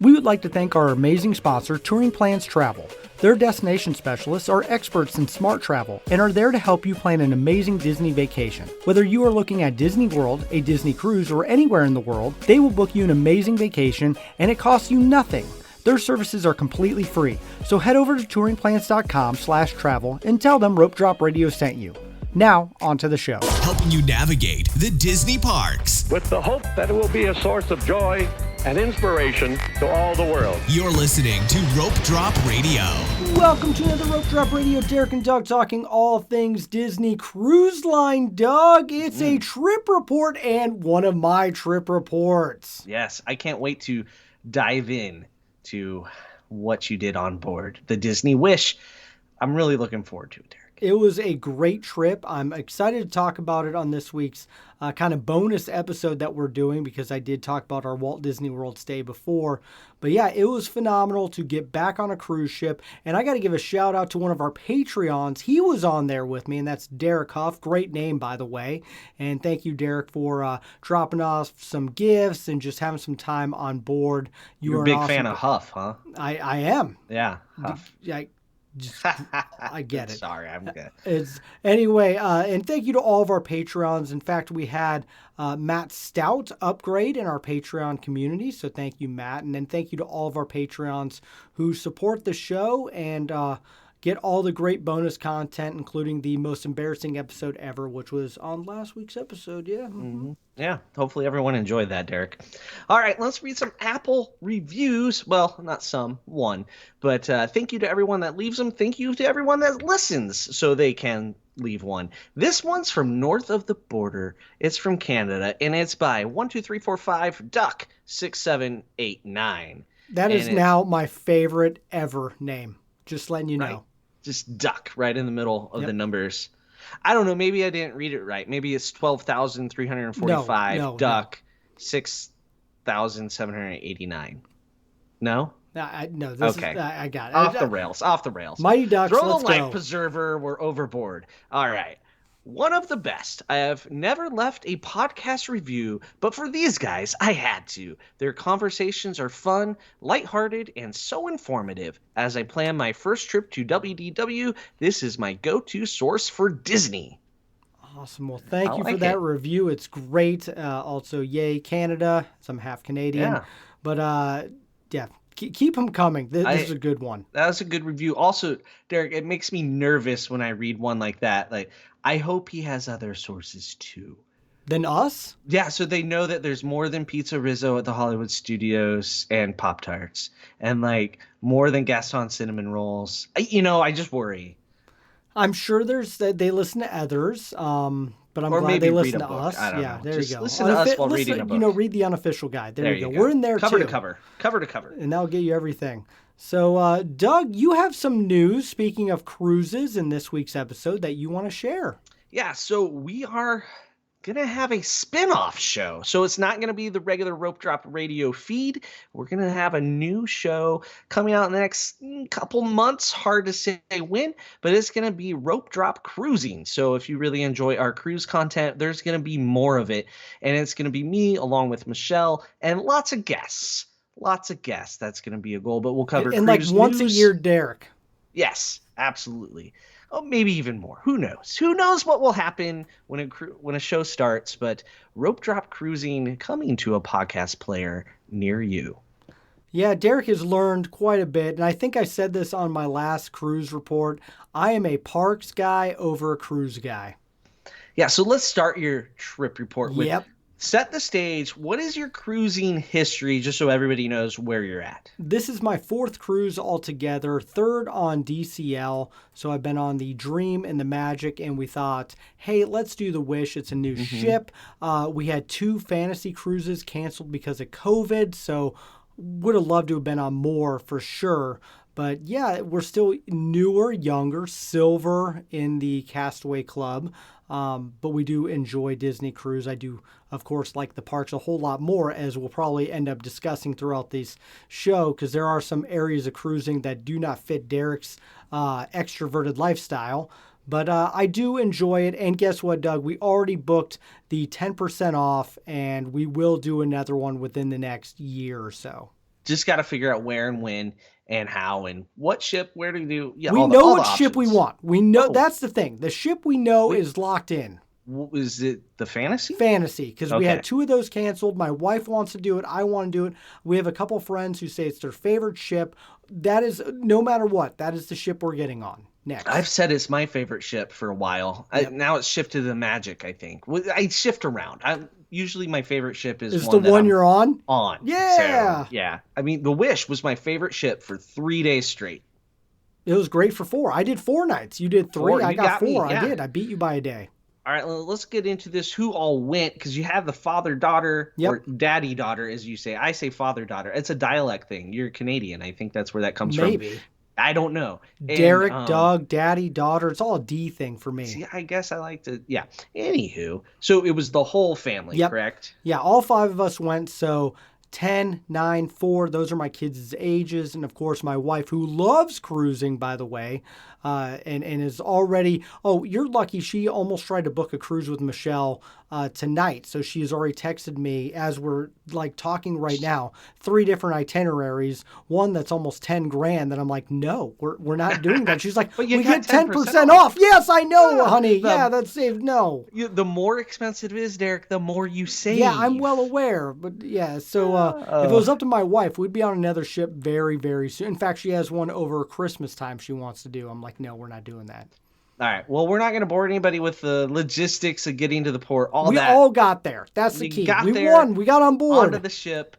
We would like to thank our amazing sponsor, Touring Plans Travel. Their destination specialists are experts in smart travel and are there to help you plan an amazing Disney vacation. Whether you are looking at Disney World, a Disney cruise, or anywhere in the world, they will book you an amazing vacation and it costs you nothing. Their services are completely free, so head over to touringplans.com/travel and tell them Rope Drop Radio sent you. Now, on to the show. Helping you navigate the Disney parks. With the hope that it will be a source of joy and inspiration to all the world. You're listening to Rope Drop Radio. Welcome to another Rope Drop Radio. Derek and Doug talking all things Disney Cruise Line. Doug, it's a trip report and one of my trip reports. Yes, I can't wait to dive in to what you did on board the Disney Wish. I'm really looking forward to it, Derek. It was a great trip. I'm excited to talk about it on this week's kind of bonus episode that we're doing because I did talk about our Walt Disney World stay before. But yeah, it was phenomenal to get back on a cruise ship. And I got to give a shout out to one of our Patreons. He was on there with me, and that's Derek Huff. Great name, by the way. And thank you, Derek, for dropping off some gifts and just having some time on board. You're a big fan of Huff, huh? I am. Yeah, Huff. I get it. Sorry, I'm good. Anyway, and thank you to all of our Patreons. In fact, we had Matt Stout upgrade in our Patreon community. So thank you, Matt. And then thank you to all of our Patreons who support the show and get all the great bonus content, including the most embarrassing episode ever, which was on last week's episode. Yeah. Mm-hmm. Yeah. Hopefully everyone enjoyed that, Derek. All right. Let's read some Apple reviews. Well, not some, one. But thank you to everyone that leaves them. Thank you to everyone that listens so they can leave one. This one's from north of the border. It's from Canada, and it's by 12345 Duck 6789. That is now my favorite ever name. Just letting you know. Right? Just Duck right in the middle of the numbers. I don't know. Maybe I didn't read it right. Maybe it's 12,345 Duck 6,789. No? No. Okay. I got it. Off the rails. Mighty Ducks, Throw let's the life go. preserver. We're overboard. All right. One of the best. I have never left a podcast review, but for these guys, I had to. Their conversations are fun, lighthearted, and so informative. As I plan my first trip to WDW, this is my go-to source for Disney. Awesome. Well, thank you for that review. It's great. Also, yay, Canada. I'm half Canadian. Yeah. But, yeah. Keep them coming. This is a good one. That was a good review. Also, Derek, it makes me nervous when I read one like that. Like, I hope he has other sources too. Than us? Yeah, so they know that there's more than Pizza Rizzo at the Hollywood Studios and Pop-Tarts. And, like, more than Gaston Cinnamon Rolls. I just worry. I'm sure they listen to others. But I'm glad they listen to us. Yeah, there you go. Listen to us while reading a book. Read the unofficial guide. There you go. Go. We're in there cover too. Cover to cover. And that'll get you everything. So, Doug, you have some news, speaking of cruises, in this week's episode that you want to share. Yeah, so we are going to have a spin-off show. So it's not going to be the regular Rope Drop Radio feed. We're going to have a new show coming out in the next couple months. Hard to say when, but it's going to be Rope Drop Cruising. So if you really enjoy our cruise content, there's going to be more of it. And it's going to be me along with Michelle and lots of guests. That's going to be a goal, but we'll cover and cruise like once news. A year, Derek. Yes, absolutely. Oh, maybe even more. Who knows? Who knows what will happen when a show starts? But Rope Drop Cruising coming to a podcast player near you. Yeah, Derek has learned quite a bit, and I think I said this on my last cruise report. I am a parks guy over a cruise guy. Yeah, so let's start your trip report with set the stage. What is your cruising history, just so everybody knows where you're at? This is my fourth cruise altogether, third on DCL. So I've been on the Dream and the Magic, and we thought, hey, let's do the Wish. It's a new ship. We had 2 fantasy cruises canceled because of COVID, so would have loved to have been on more for sure. But yeah, we're still newer, younger, silver in the Castaway Club. But we do enjoy Disney Cruise. I do, of course, like the parks a whole lot more, as we'll probably end up discussing throughout this show, because there are some areas of cruising that do not fit Derek's extroverted lifestyle. But I do enjoy it. And guess what, Doug? We already booked the 10% off, and we will do another one within the next year or so. Just got to figure out where and when and how and what ship, where to do. Yeah, We all know all what the ship we options. want. We know Oh. that's the thing. The ship we know is locked in. Is it the fantasy? Fantasy, because we had Okay. 2 of those canceled. My wife wants to do it. I want to do it. We have a couple friends who say it's their favorite ship. That is, no matter what, that is the ship we're getting on next. I've said it's my favorite ship for a while. Yep. Now it's shifted to Magic, I think. I shift around. Usually my favorite ship is Is one the that one I'm you're on? on. Yeah. So, yeah. I mean, the Wish was my favorite ship for 3 days straight. It was great for 4. I did 4 nights. You did 3. 4. I You got got me, 4. yeah. I did. I beat you by a day. All right, well, let's get into this. Who all went? Because you have the father-daughter Yep. or daddy-daughter, as you say. I say father-daughter. It's a dialect thing. You're Canadian. I think that's where that comes from. Maybe. I don't know. And, Derek, Doug, daddy, daughter. It's all a D thing for me. See, I guess I like to. Yeah. Anywho, so it was the whole family, Yep. correct? Yeah, all 5 of us went. So 10, 9, 4. Those are my kids' ages. And of course, my wife, who loves cruising, by the way, and is already, oh, you're lucky. She almost tried to book a cruise with Michelle tonight. So she has already texted me as we're like talking right now, 3 different itineraries, one that's almost 10 grand that I'm like, no, we're not doing that. She's like, But you we got get 10% 10% off. Yes, I know, Yeah, honey. the- Yeah, that's safe. No. The more expensive it is, Derek, the more you save. Yeah, I'm well aware, but yeah. So if it was up to my wife, we'd be on another ship very, very soon. In fact, she has one over Christmas time she wants to do. I'm like, no, we're not doing that. All right. Well, we're not going to bore anybody with the logistics of getting to the port. We all got there. That's the We key. got We there, won. We got on board. onto the ship.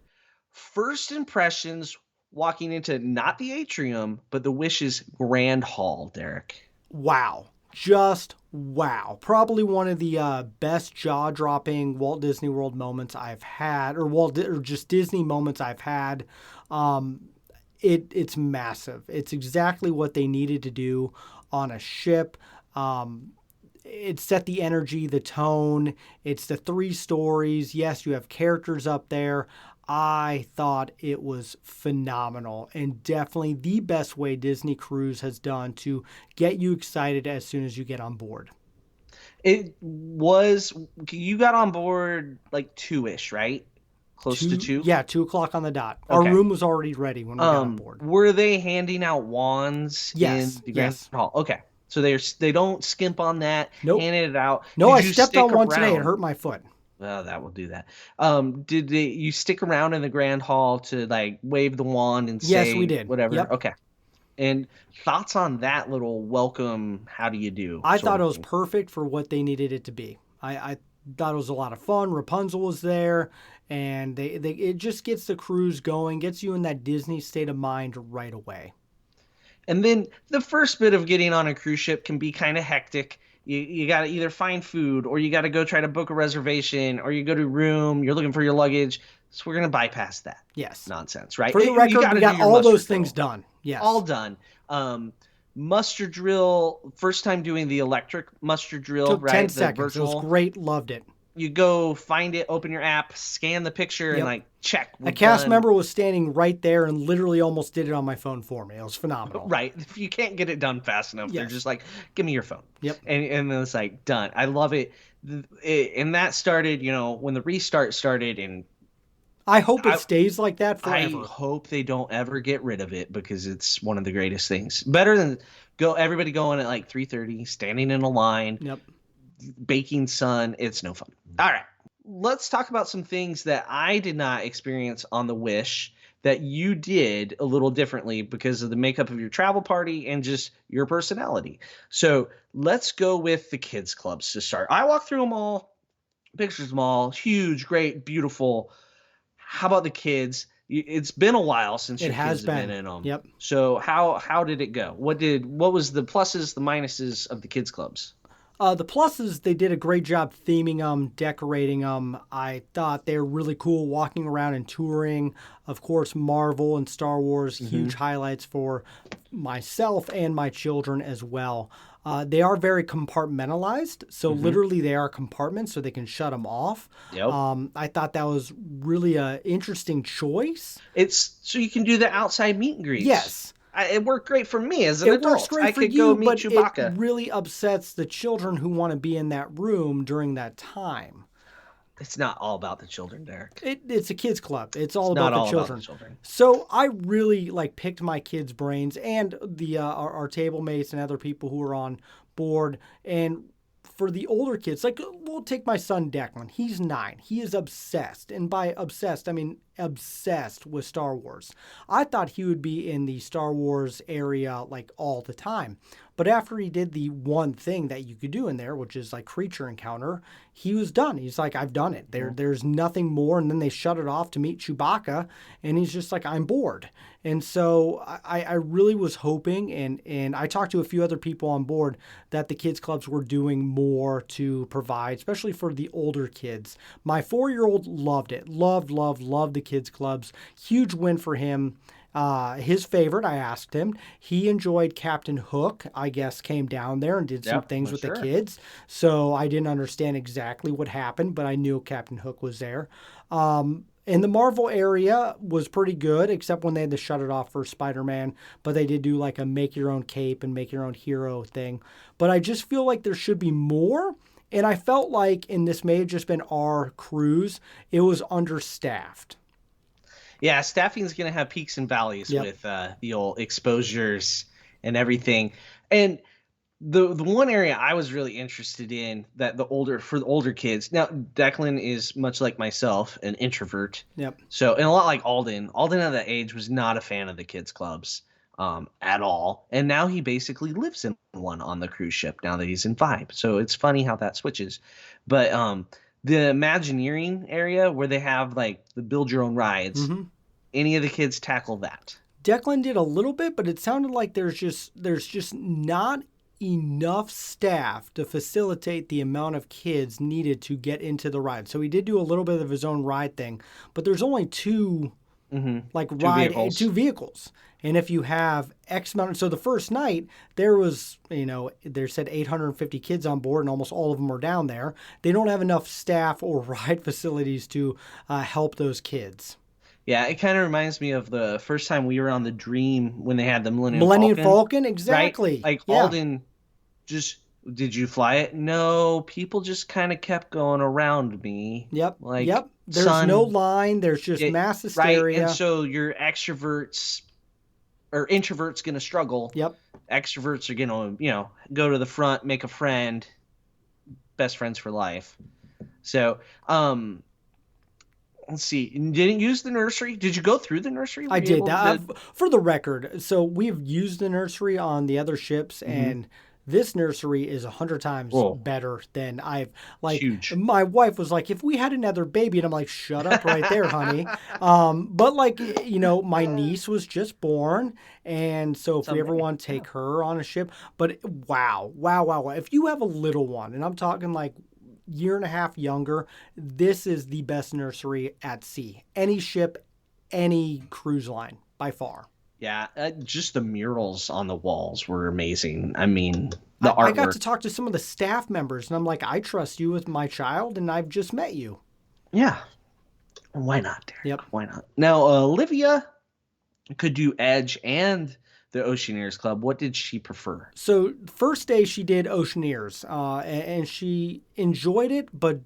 First impressions walking into not the atrium, but the Wish's Grand Hall, Derek. Wow. Just wow. Probably one of the best jaw-dropping Walt Disney World moments I've had, or just Disney moments I've had. It's massive. It's exactly what they needed to do on a ship. It set the energy, the tone. It's the 3 stories. Yes, you have characters up there. I thought it was phenomenal and definitely the best way Disney Cruise has done to get you excited as soon as you get on board. It was, you got on board like 2-ish, right? Close to 2? Yeah, 2:00 on the dot. Okay. Our room was already ready when we got on board. Were they handing out wands Yes, in the Grand yes. Hall? Okay. So they don't skimp on that, Nope. handing it out. No, Did I you stepped stick on one today. It around? hurt my foot. Well, that will do that. Did you stick around in the Grand Hall to like wave the wand and say Yes, we did. whatever? Yep. Okay. And thoughts on that little welcome, how do you do? I sort thought of it was thing? perfect for what they needed it to be. I thought it was a lot of fun. Rapunzel was there, and it just gets the cruise going, gets you in that Disney state of mind right away. And then the first bit of getting on a cruise ship can be kind of hectic. You got to either find food, or you got to go try to book a reservation, or you go to a room, you're looking for your luggage. So we're going to bypass that Yes. nonsense, right? For the You record, gotta we do got your all muster those things drill. done. Yes. All done. Muster drill, first time doing the electric muster drill, Took right? 10 The seconds. It was virtual. great. Loved it. You go find it, open your app, scan the picture, and Yep. like check. A we're cast done. member was standing right there and literally almost did it on my phone for me. It was phenomenal. Right. If you can't get it done fast enough, they're Yes. just like, give me your phone. Yep. And then it's like, done. I love it. And that started, when the restart started, and I hope it stays like that I forever. hope they don't ever get rid of it, because it's one of the greatest things. Better than everybody going at like 3:30, standing in a line, Yep. baking sun. It's no fun. All right. Let's talk about some things that I did not experience on the Wish that you did a little differently because of the makeup of your travel party and just your personality. So let's go with the kids clubs to start. I walked through them all, pictures of them all, huge, great, beautiful. How about the kids? It's been a while since your It has kids have been been. in them. Yep. So how did it go? What was the pluses, the minuses of the kids clubs? The pluses, they did a great job theming them, decorating them. I thought they were really cool walking around and touring. Of course, Marvel and Star Wars, huge highlights for myself and my children as well. They are very compartmentalized. So literally they are compartments so they can shut them off. Yep. I thought that was really an interesting choice. It's so you can do the outside meet and greets. Yes. It worked great for me as an It adult. works great I for could you, go meet but Chewbacca. it really upsets the children who want to be in that room during that time. It's not all about the children, Derek. It's a kids club. It's all It's about not the all children. about the children. So I really picked my kids' brains and the our table mates and other people who were on board. And for the older kids, we'll take my son Declan. He's 9. He is obsessed, and by obsessed I mean obsessed with Star Wars. I thought he would be in the Star Wars area all the time. But after he did the one thing that you could do in there, which is creature encounter, he was done. He's like, I've done it. There's nothing more. And then they shut it off to meet Chewbacca. And he's just like, I'm bored. And so I really was hoping, and I talked to a few other people on board, that the kids clubs were doing more to provide, especially for the older kids. My 4-year-old loved it. Loved the kids clubs. Huge win for him. His favorite, I asked him, he enjoyed Captain Hook, I guess, came down there and did some things with the kids. So I didn't understand exactly what happened, but I knew Captain Hook was there. In the Marvel area was pretty good, except when they had to shut it off for Spider-Man. But they did do a make your own cape and make your own hero thing. But I just feel like there should be more. And I felt like, and this may have just been our cruise, it was understaffed. Yeah, staffing is going to have peaks and valleys with the old exposures and everything. And the one area I was really interested in for the older kids. Now, Declan is much like myself, an introvert. Yep. So, and a lot like Alden. Alden at that age was not a fan of the kids clubs at all. And now he basically lives in one on the cruise ship now that he's in Vibe. So it's funny how that switches. But the Imagineering area where they have the build your own rides, any of the kids tackle that? Declan did a little bit, but it sounded like there's just not enough staff to facilitate the amount of kids needed to get into the ride. So he did do a little bit of his own ride thing, but there's only two vehicles. And if you have X amount, so the first night there was, there said 850 kids on board, and almost all of them were down there. They don't have enough staff or ride facilities to help those kids. Yeah, it kind of reminds me of the first time we were on the Dream when they had the Millennium Falcon, exactly. Right? Alden did you fly it? No, people just kind of kept going around me. Yep. There's no line. There's just mass hysteria. Right, and so your extroverts or introverts going to struggle. Yep. Extroverts are going to, go to the front, make a friend, best friends for life. So, let's see. You didn't use the nursery? Did you go through the nursery? I did. For the record, so we've used the nursery on the other ships, and this nursery is 100 times better than I've huge. My wife was like, if we had another baby, and I'm like, shut up right there, honey. But my niece was just born, and so if we ever want to take her on a ship, but wow. If you have a little one, and I'm talking year and a half younger, this is the best nursery at sea. Any ship, any cruise line, by far. Yeah, just the murals on the walls were amazing. I mean, the artwork. I got to talk to some of the staff members, and I'm like, I trust you with my child, and I've just met you. Yeah. Why not, Derek? Yep. Why not? Now, Olivia could do Edge and the Oceaneers Club. What did she prefer? So first day she did Oceaneers, and she enjoyed it, but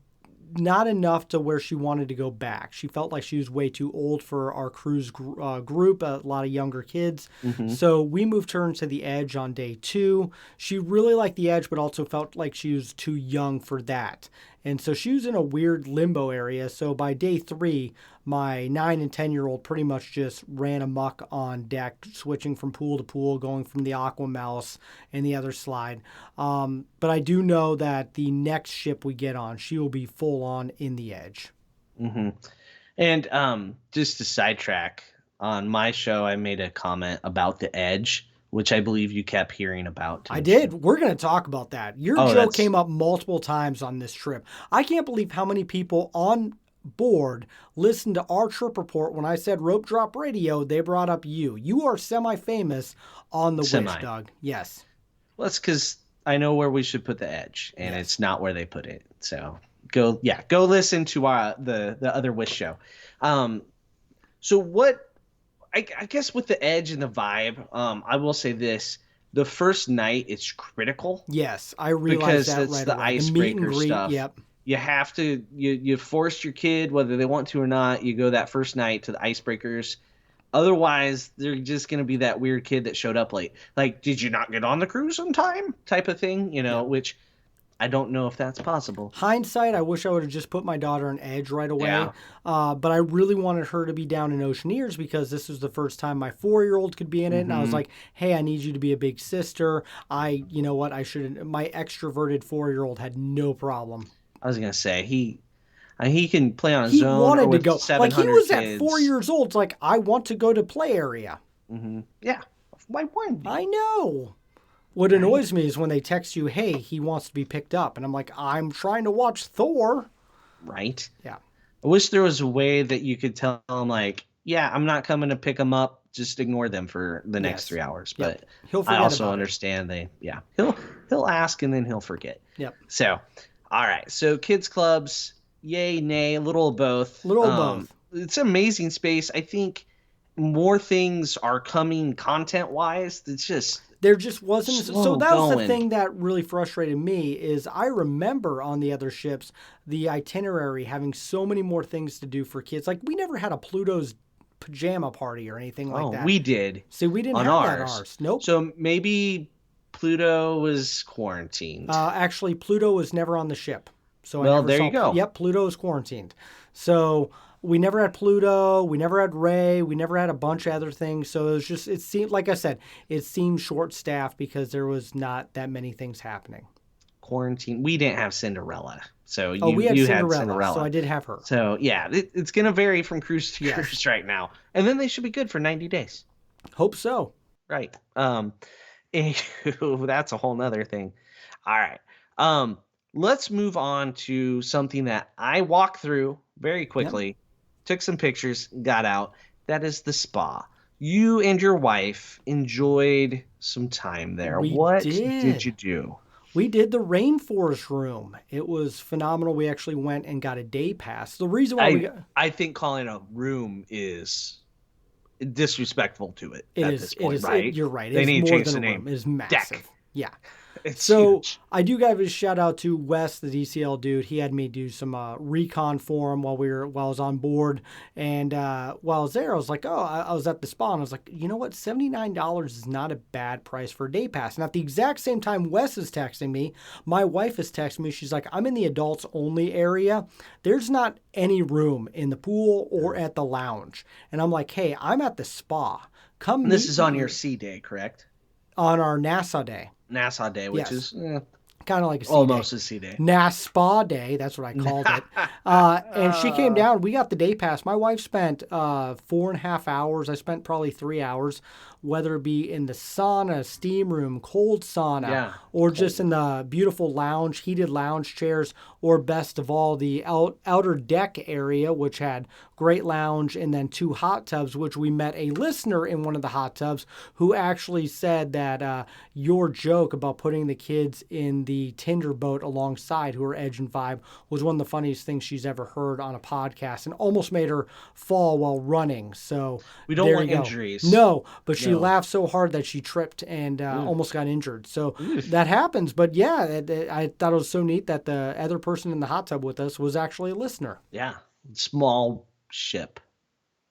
not enough to where she wanted to go back. She felt like she was way too old for our cruise group, a lot of younger kids. So we moved her into the Edge on day 2. She really liked the Edge, but also felt like she was too young for that. And so she was in a weird limbo area. So by day 3, my 9 and 10-year-old pretty much just ran amok on deck, switching from pool to pool, going from the Aqua Mouse and the other slide. But I do know that the next ship we get on, she will be full on in the Edge. And just to sidetrack, on my show, I made a comment about the Edge, which I believe you kept hearing about. I did. We're going to talk about that. Your joke came up multiple times on this trip. I can't believe how many people on board listened to our trip report. When I said Rope Drop Radio, they brought up you. You are semi-famous on the Wish, Doug. Yes. Well, that's because I know where we should put the Edge, and it's not where they put it. So go listen to the other Wish show. So what? I guess with the Edge and the Vibe, I will say this. The first night, it's critical. Yes, I realize that because it's right the away. icebreaker stuff. Yep. You have to you force your kid, whether they want to or not, you go that first night to the icebreakers. Otherwise, they're just going to be that weird kid that showed up late. Like, did you not get on the cruise on time? Type of thing, which I don't know if that's possible. Hindsight, I wish I would have just put my daughter on Edge right away. Yeah. But I really wanted her to be down in Oceaneers because this was the first time my 4-year-old could be in it. And I was like, hey, I need you to be a big sister. You know what? My extroverted 4-year-old had no problem. I was going to say, he can play on his He own. wanted to with go. 700 Like, he was kids. at 4 years old. It's like, I want to go to play area. Yeah. Why wouldn't you? I know. What annoys me is when they text you, hey, he wants to be picked up. And I'm like, I'm trying to watch Thor. Right? Yeah. I wish there was a way that you could tell him, like, yeah, I'm not coming to pick him up. Just ignore them for the next 3 hours. Yep. But He'll forget I also about understand he'll ask and then he'll forget. Yep. So, all right. So kids clubs, yay, nay, a little of both. Little of both. It's an amazing space. I think more things are coming content wise. It's just there just wasn't. slow So that was the going. thing that really frustrated me is I remember on the other ships, the itinerary having so many more things to do for kids. Like we never had a Pluto's pajama party or anything like that. We did. See, we didn't on have ours. that on ours. Nope. So maybe Pluto was quarantined. Actually, Pluto was never on the ship. So Well, I never there saw you go. Yep, Pluto is quarantined. So we never had Pluto. We never had Ray. We never had a bunch of other things. So it was just, it seemed, like I said, it seemed short-staffed because there was not that many things happening. Quarantine. We didn't have Cinderella. So We had you Cinderella, had Cinderella. so I did have her. So yeah, it's going to vary from cruise to Yes. cruise right now. And then they should be good for 90 days. Hope so. Right. That's a whole nother thing. All right. Let's move on to something that I walked through very quickly, took some pictures, got out. That is the spa. You and your wife enjoyed some time there. What did you do? We did the rainforest room. It was phenomenal. We actually went and got a day pass. The reason why I think calling a room is disrespectful to it it at is, this point, it is, right? you're right. They It's need to more change than the a name. room. It is massive. Deck. Yeah. It's So huge. I do give a shout out to Wes, the DCL dude. He had me do some recon for him while I was on board, and while I was there, I was like, I was at the spa, and I was like, you know what, $79 is not a bad price for a day pass. And at the exact same time, Wes is texting me. My wife is texting me. She's like, I'm in the adults only area. There's not any room in the pool or at the lounge, and I'm like, hey, I'm at the spa. Come. This meet is on me your sea day, correct? on our NASA day. Nassau Day, which Yes. is Kind of like a sea almost day. a sea day. NASPA Day, that's what I called it. And she came down. We got the day pass. My wife spent 4.5 hours. I spent probably 3 hours, whether it be in the sauna, steam room, cold sauna, or just in the beautiful lounge, heated lounge chairs, or best of all, the outer deck area, which had great lounge, and then 2 hot tubs, which we met a listener in one of the hot tubs who actually said that your joke about putting the kids in the Tinder boat alongside, who are Edge and Vibe, was one of the funniest things she's ever heard on a podcast, and almost made her fall while running. So We don't there want you go. injuries. No, but she laughed so hard that she tripped and almost got injured. So that happens. But yeah, I thought it was so neat that the other person in the hot tub with us was actually a listener. Yeah. Small ship.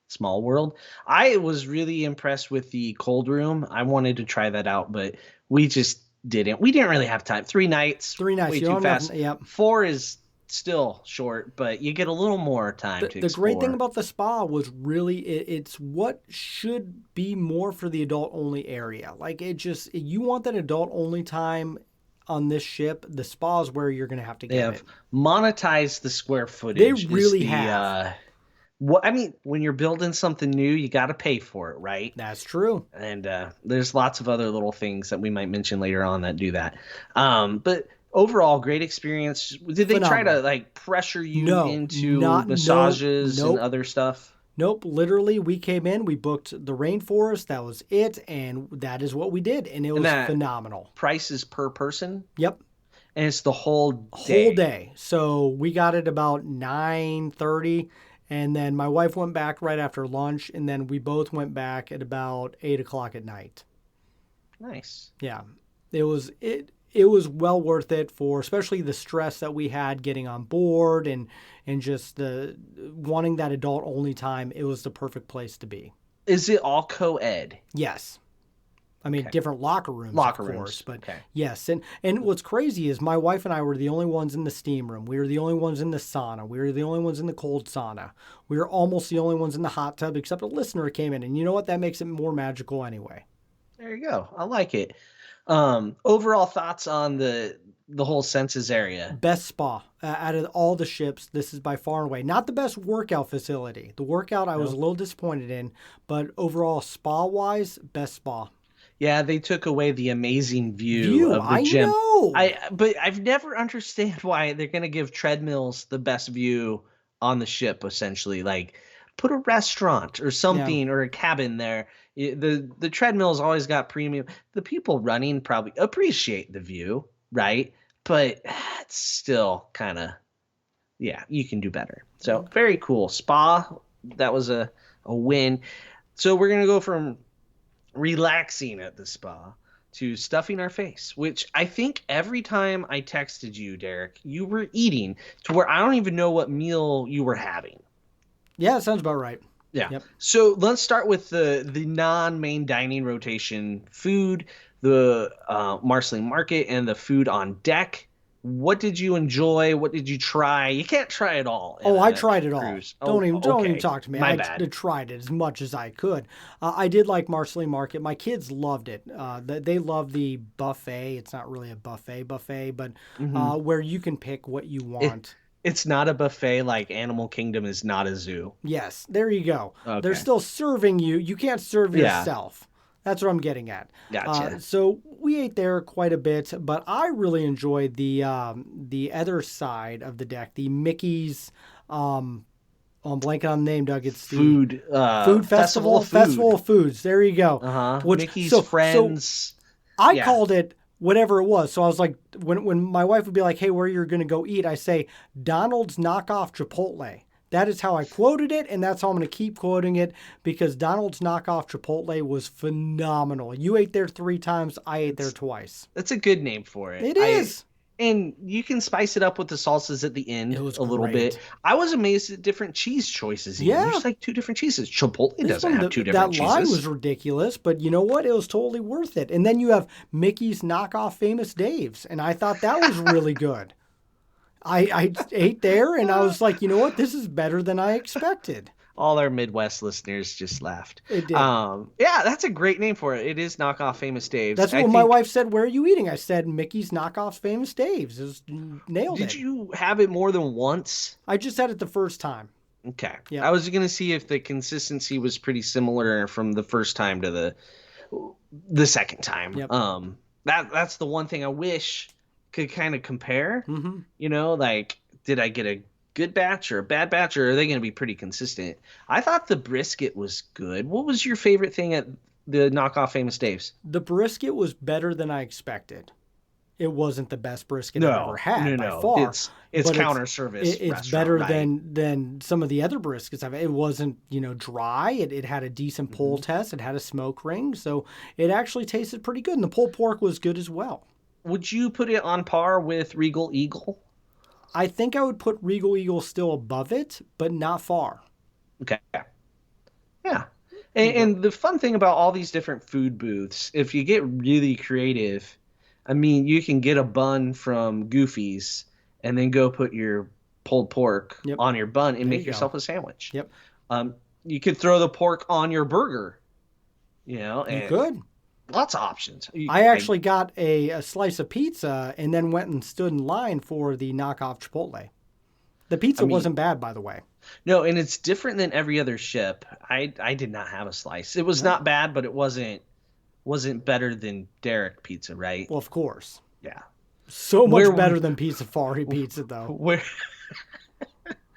Small world. I was really impressed with the cold room. I wanted to try that out, but we just didn't. We didn't really have time. 3 nights. 3 nights. Way You too don't have fast. enough- yep. 4 is still short, but you get a little more time to explore. The great thing about the spa was really it's what should be more for the adult only area. Like you want that adult only time on this ship. The spa is where you're going to have to They get have it. monetized the square footage. They really is the, have. I mean, when you're building something new, you got to pay for it, right? That's true. And there's lots of other little things that we might mention later on that do that. But overall, great experience. Did they try to like pressure you into massages and other stuff? Nope. Literally, we came in, we booked the rainforest. That was it. And that is what we did. And it was phenomenal. Price is per person? Yep. And it's the whole day. Whole day. So we got it about 9:30. And then my wife went back right after lunch. And then we both went back at about 8 o'clock at night. Nice. Yeah. It it was well worth it for especially the stress that we had getting on board and just the wanting that adult only time. It was the perfect place to be. Is it all co-ed? Yes. I mean, different locker rooms, of course, but yes. And what's crazy is my wife and I were the only ones in the steam room. We were the only ones in the sauna. We were the only ones in the cold sauna. We were almost the only ones in the hot tub, except a listener came in. And you know what? That makes it more magical anyway. There you go. I like it. Overall thoughts on the whole census area? Best spa. Out of all the ships, this is by far and away. Not the best workout facility. The workout I was a little disappointed in, but overall spa-wise, best spa. Yeah, they took away the amazing view of the gym. But I've never understand why they're going to give treadmills the best view on the ship, essentially. Like, put a restaurant or something or a cabin there. The treadmill's always got premium. The people running probably appreciate the view, right? But it's still kind of, you can do better. So, very cool. Spa, that was a win. So, we're going to go from relaxing at the spa to stuffing our face, which I think every time I texted you, Derek, you were eating to where I don't even know what meal you were having. Yeah, sounds about right. Yeah. Yep. So let's start with the non-main dining rotation food, the Marceline Market and the food on deck. What did you enjoy? What did you try? You can't try it all. I tried it cruise. all. Don't even talk to me. My bad. I tried it as much as I could. I did like Marceline Market. My kids loved it. They love the buffet. It's not really a buffet, but where you can pick what you want. It's not a buffet like Animal Kingdom is not a zoo. Yes, there you go. Okay. They're still serving you. You can't serve yourself. That's what I'm getting at. Gotcha. So we ate there quite a bit, but I really enjoyed the other side of the deck, the Mickey's. I'm blanking on the name, Doug. It's the food festival. Festival of Foods. There you go. Mickey's Friends. So I called it whatever it was. So I was like, when my wife would be like, "Hey, where you're going to go eat?" I say, "Donald's knockoff Chipotle." That is how I quoted it, and that's how I'm going to keep quoting it because Donald's knockoff Chipotle was phenomenal. You ate there 3 times. I ate there twice. That's a good name for it. It is. And you can spice it up with the salsas at the end a little bit. I was amazed at different cheese choices. Yeah. There's like 2 different cheeses. Chipotle doesn't have 2 different cheeses. That line was ridiculous, but you know what? It was totally worth it. And then you have Mickey's knockoff Famous Dave's, and I thought that was really good. I ate there, and I was like, you know what? This is better than I expected. All our Midwest listeners just laughed. It did. Yeah, that's a great name for it. It is knockoff Famous Dave's. That's what my wife said. Where are you eating? I said Mickey's knockoff Famous Dave's. It was, nailed it. Did you have it more than once? I just had it the first time. Okay. Yeah. I was going to see if the consistency was pretty similar from the first time to the second time. Yep. That's the one thing I wish could kind of compare. Mm-hmm. You know, like, did I get a good batch or a bad batch, or are they going to be pretty consistent? I thought the brisket was good. What was your favorite thing at the knockoff Famous Dave's? The brisket was better than I expected. It wasn't the best brisket I've ever had by far. It's counter service. It's better than some of the other briskets I've had. It wasn't, dry. It had a decent pull test. It had a smoke ring. So it actually tasted pretty good. And the pulled pork was good as well. Would you put it on par with Regal Eagle? I think I would put Regal Eagle still above it, but not far. Okay. Yeah. And the fun thing about all these different food booths, if you get really creative, I mean, you can get a bun from Goofy's and then go put your pulled pork on your bun and make yourself a sandwich. Yep. You could throw the pork on your burger. And you could. Lots of options. I actually got a slice of pizza and then went and stood in line for the knockoff Chipotle. The pizza wasn't bad, by the way. No, and it's different than every other ship. I did not have a slice. It was not bad, but it wasn't better than Derek pizza, right? Well, of course. Yeah. So much better than Pizza-Fari pizza, though.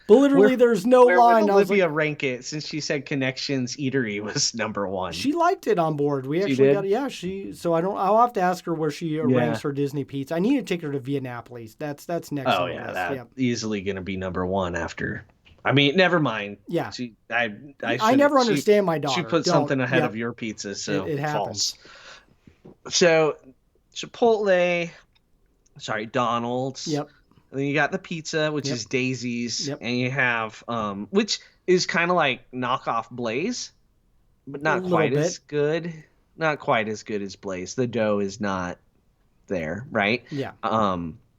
But literally, there's no line. Where would Olivia rank it, since she said Connections Eatery was number 1? She liked it on board. We actually got So I'll have to ask her where she ranks her Disney pizza. I need to take her to Viennapoli. That's next. Oh yeah, that's easily gonna be number 1 after. I mean, never mind. Yeah. I never understand my daughter. She put something ahead of your pizza, so it happens. False. So Chipotle, Donald's. Yep. And then you got the pizza, which Yep. is Daisy's, Yep. and you have which is kind of like knockoff Blaze, but A not little quite bit. as good. Not quite as good as Blaze. The dough is not there, right? Yeah.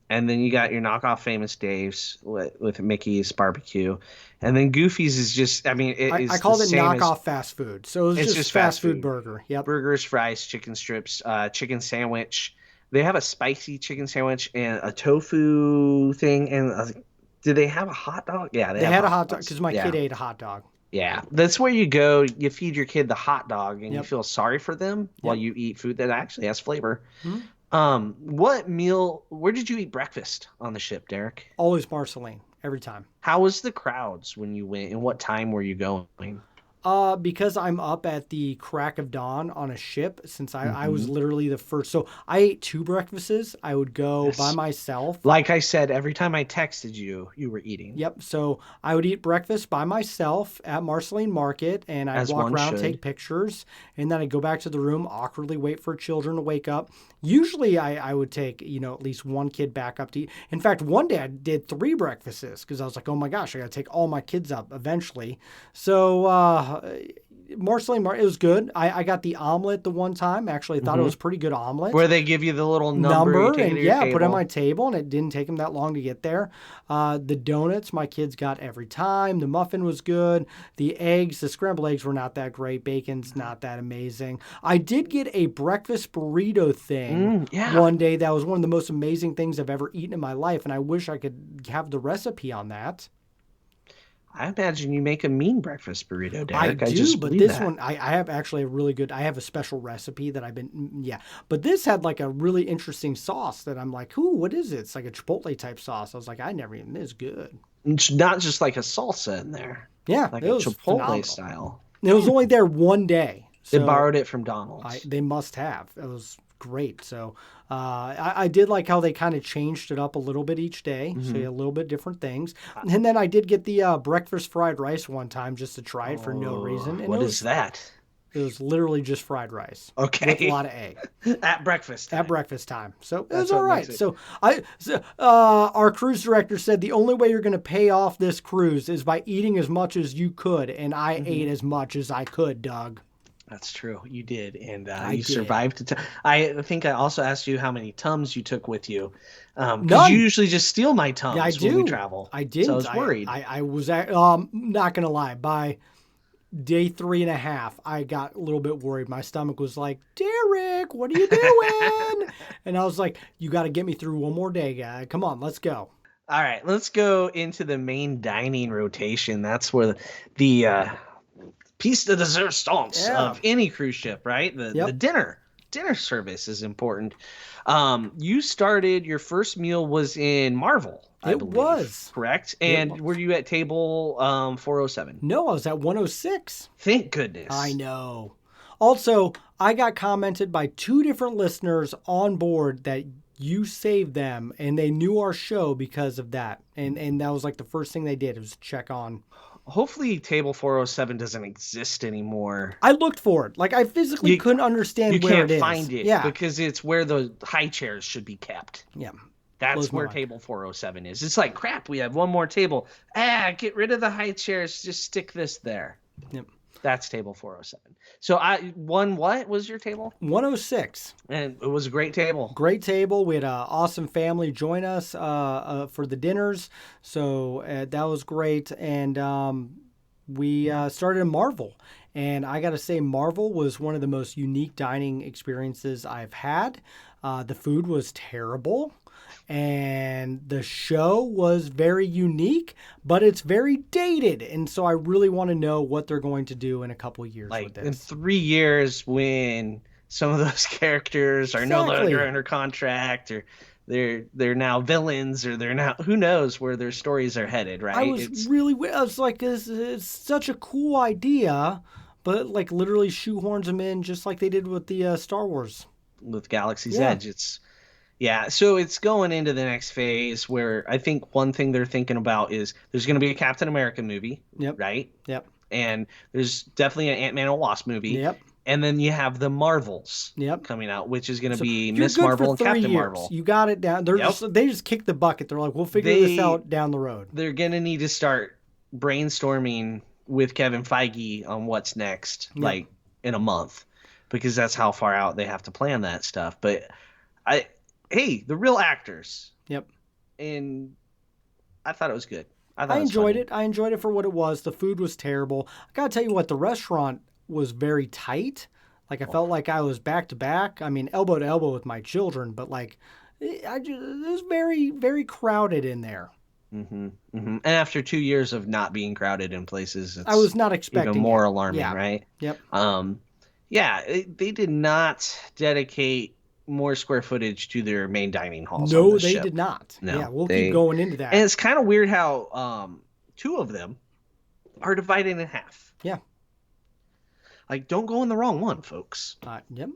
And then you got your knockoff Famous Dave's with Mickey's barbecue, and then Goofy's is just, I mean, I called it knockoff fast food. So it was just fast food burger. Yep. Burgers, fries, chicken strips, chicken sandwich. They have a spicy chicken sandwich and a tofu thing. And did they have a hot dog? Yeah, They had a hot dog because my kid ate a hot dog. Yeah, that's where you go. You feed your kid the hot dog, and you Yep. feel sorry for them while you eat food that actually has flavor. Hmm? What meal? Where did you eat breakfast on the ship, Derek? Always Marceline, every time. How was the crowds when you went, and what time were you going? Because I'm up at the crack of dawn on a ship, since I was literally the first. So I ate 2 breakfasts. I would go by myself. Like I said, every time I texted you, you were eating. Yep. So I would eat breakfast by myself at Marceline Market, and I'd As walk one around, should. take pictures, and then I'd go back to the room, awkwardly wait for children to wake up. Usually I would take, at least one kid back up to eat. In fact, one day I did 3 breakfasts because I was like, oh my gosh, I got to take all my kids up eventually. So, Marceline Market, it was good. I got the omelet the one time. Actually, I thought it was a pretty good omelet. Where they give you the little number you take and to your put it on table. my table, and it didn't take them that long to get there. The donuts my kids got every time. The muffin was good. The eggs, the scrambled eggs were not that great. Bacon's not that amazing. I did get a breakfast burrito thing one day. That was one of the most amazing things I've ever eaten in my life, and I wish I could have the recipe on that. I imagine you make a mean breakfast burrito, Derek. I do, just but believe this that. one, I have actually a really good, I have a special recipe that I've been, But this had like a really interesting sauce that I'm like, ooh, what is it? It's like a Chipotle type sauce. I was like, I never even, this is good. It's not just like a salsa in there. Yeah, Like it a was Chipotle phenomenal. style. It was only there one day. They So borrowed it from Donald's. they must have. It was great. So I did like how they kind of changed it up a little bit each day. So you had a little bit different things. And then I did get the breakfast fried rice one time just to try it for no reason. And What it is that? It was literally just fried rice. Okay. With a lot of egg. At breakfast time. At breakfast time. So it That's was what all right. makes it- So our cruise director said the only way you're going to pay off this cruise is by eating as much as you could. And I ate as much as I could, Doug. That's true. You did, and I you did. survived. I think I also asked you how many Tums you took with you. Because None. you usually just steal my Tums Yeah, I when we do. travel. I did. So I was worried. I was not going to lie. By day 3.5, I got a little bit worried. My stomach was like, Derek, what are you doing? And I was like, you got to get me through one more day, guy. Come on, let's go. All right, let's go into the main dining rotation. That's where the piece de resistance of any cruise ship, right? The dinner service is important. You started, your first meal was in Marvel, I believe. Was. Correct? And were you at table 407? No, I was at 106. Thank goodness. I know. Also, I got commented by 2 different listeners on board that you saved them, and they knew our show because of that. And that was like the first thing they did was check on. Hopefully table 407 doesn't exist anymore. I looked for it. Like, I physically couldn't understand You where can't it is. find it Yeah. because it's where the high chairs should be kept. Yeah. That's Blows my where mind. table 407 is. It's like, crap, we have one more table. Get rid of the high chairs. Just stick this there. Yep. That's table 407. So what was your table? 106. And it was a great table. Great table. We had an awesome family join us for the dinners. So that was great. And we started in Marvel. And I got to say, Marvel was one of the most unique dining experiences I've had. The food was terrible. And the show was very unique, but it's very dated. And so I really want to know what they're going to do in a couple of years with Like this. in 3 years when some of those characters are no Exactly. longer under contract, or they're now villains, or they're now, who knows where their stories are headed, right? I was like, it's such a cool idea, but like literally shoehorns them in just like they did with the Star Wars. With Galaxy's Yeah. Edge. So it's going into the next phase where I think one thing they're thinking about is there's going to be a Captain America movie, Yep. right? Yep. And there's definitely an Ant-Man and Wasp movie. Yep. And then you have the Marvels Yep. coming out, which is going to be You're Miss good Marvel for and 3 Captain years. Marvel. You got it down. They just kicked the bucket. They're like, we'll figure this out down the road. They're going to need to start brainstorming with Kevin Feige on what's next, like in a month, because that's how far out they have to plan that stuff. But the real actors. Yep. And I thought it was good. I enjoyed it. I enjoyed it for what it was. The food was terrible. I got to tell you what, the restaurant was very tight. Like, I felt like I was back to back. I mean, elbow to elbow with my children, but like, it was very, very crowded in there. Mm-hmm, mm-hmm. And after 2 years of not being crowded in places, I was not expecting even more it. alarming, right? Yep. They did not dedicate more square footage to their main dining halls. No, they did not. No, yeah, we'll keep going into that. And it's kind of weird how 2 of them are divided in half. Yeah. Like, don't go in the wrong one, folks. Yep.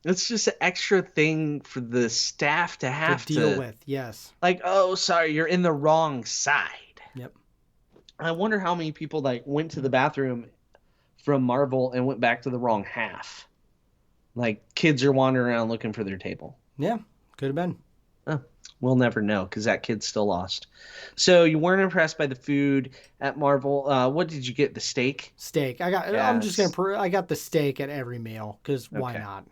It's just an extra thing for the staff to have to deal with. Yes. Like, oh, sorry, you're in the wrong side. Yep. I wonder how many people like went to the bathroom from Marvel and went back to the wrong half. Like, kids are wandering around looking for their table. Yeah, could have been. Oh, we'll never know because that kid's still lost. So you weren't impressed by the food at Marvel. What did you get? The steak? Steak. I got. Yes. I'm just gonna. I got the steak at every meal because why not?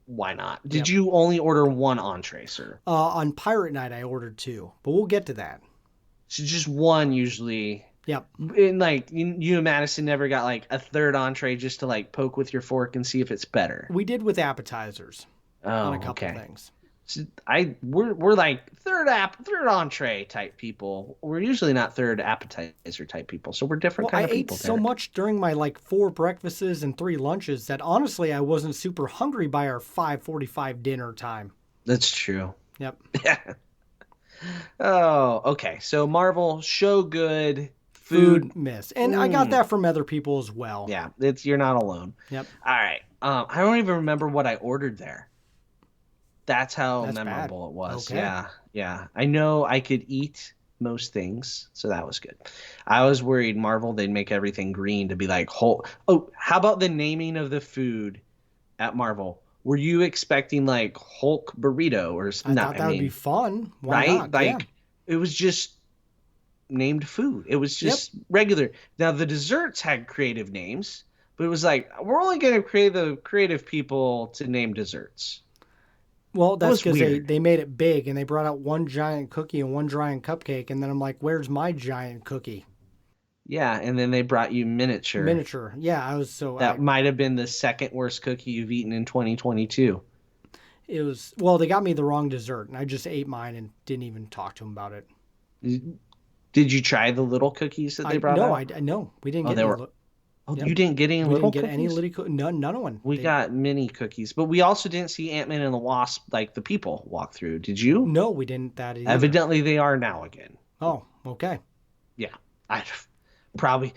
Why not? Did you only order one entree, sir? On Pirate Night, I ordered 2, but we'll get to that. So just one usually. Yep. And like you and Madison never got like a third entree just to like poke with your fork and see if it's better. We did with appetizers on a couple things. So we're like third entree type people. We're usually not third appetizer type people. So we're different kind of people. I ate so much during my like 4 breakfasts and 3 lunches that honestly I wasn't super hungry by our 5:45 dinner time. That's true. Yep. Oh, okay. So Marvel, show good. Food miss. And I got that from other people as well. Yeah, you're not alone. Yep. All right. I don't even remember what I ordered there. That's how memorable it was. Okay. Yeah. I know I could eat most things, so that was good. I was worried Marvel, they'd make everything green to be like whole. Oh, how about the naming of the food at Marvel? Were you expecting like Hulk burrito or I thought that would be fun. Why right? Not? Like it was just named food. It was just regular. Now the desserts had creative names, but it was like we're only going to create the creative people to name desserts. Well, that's because they made it big and they brought out one giant cookie and one giant cupcake, and then I'm like, where's my giant cookie? Yeah, and then they brought you miniature. Yeah, I was so that might have been the second worst cookie you've eaten in 2022. It was they got me the wrong dessert, and I just ate mine and didn't even talk to them about it. Did you try the little cookies that they brought out? No, we didn't get any. You didn't get any little cookies? We didn't get any little cookies? None of them. We got mini cookies, but we also didn't see Ant-Man and the Wasp, like the people, walk through. Did you? No, we didn't. That either. Evidently, they are now again. Oh, okay. Yeah, I probably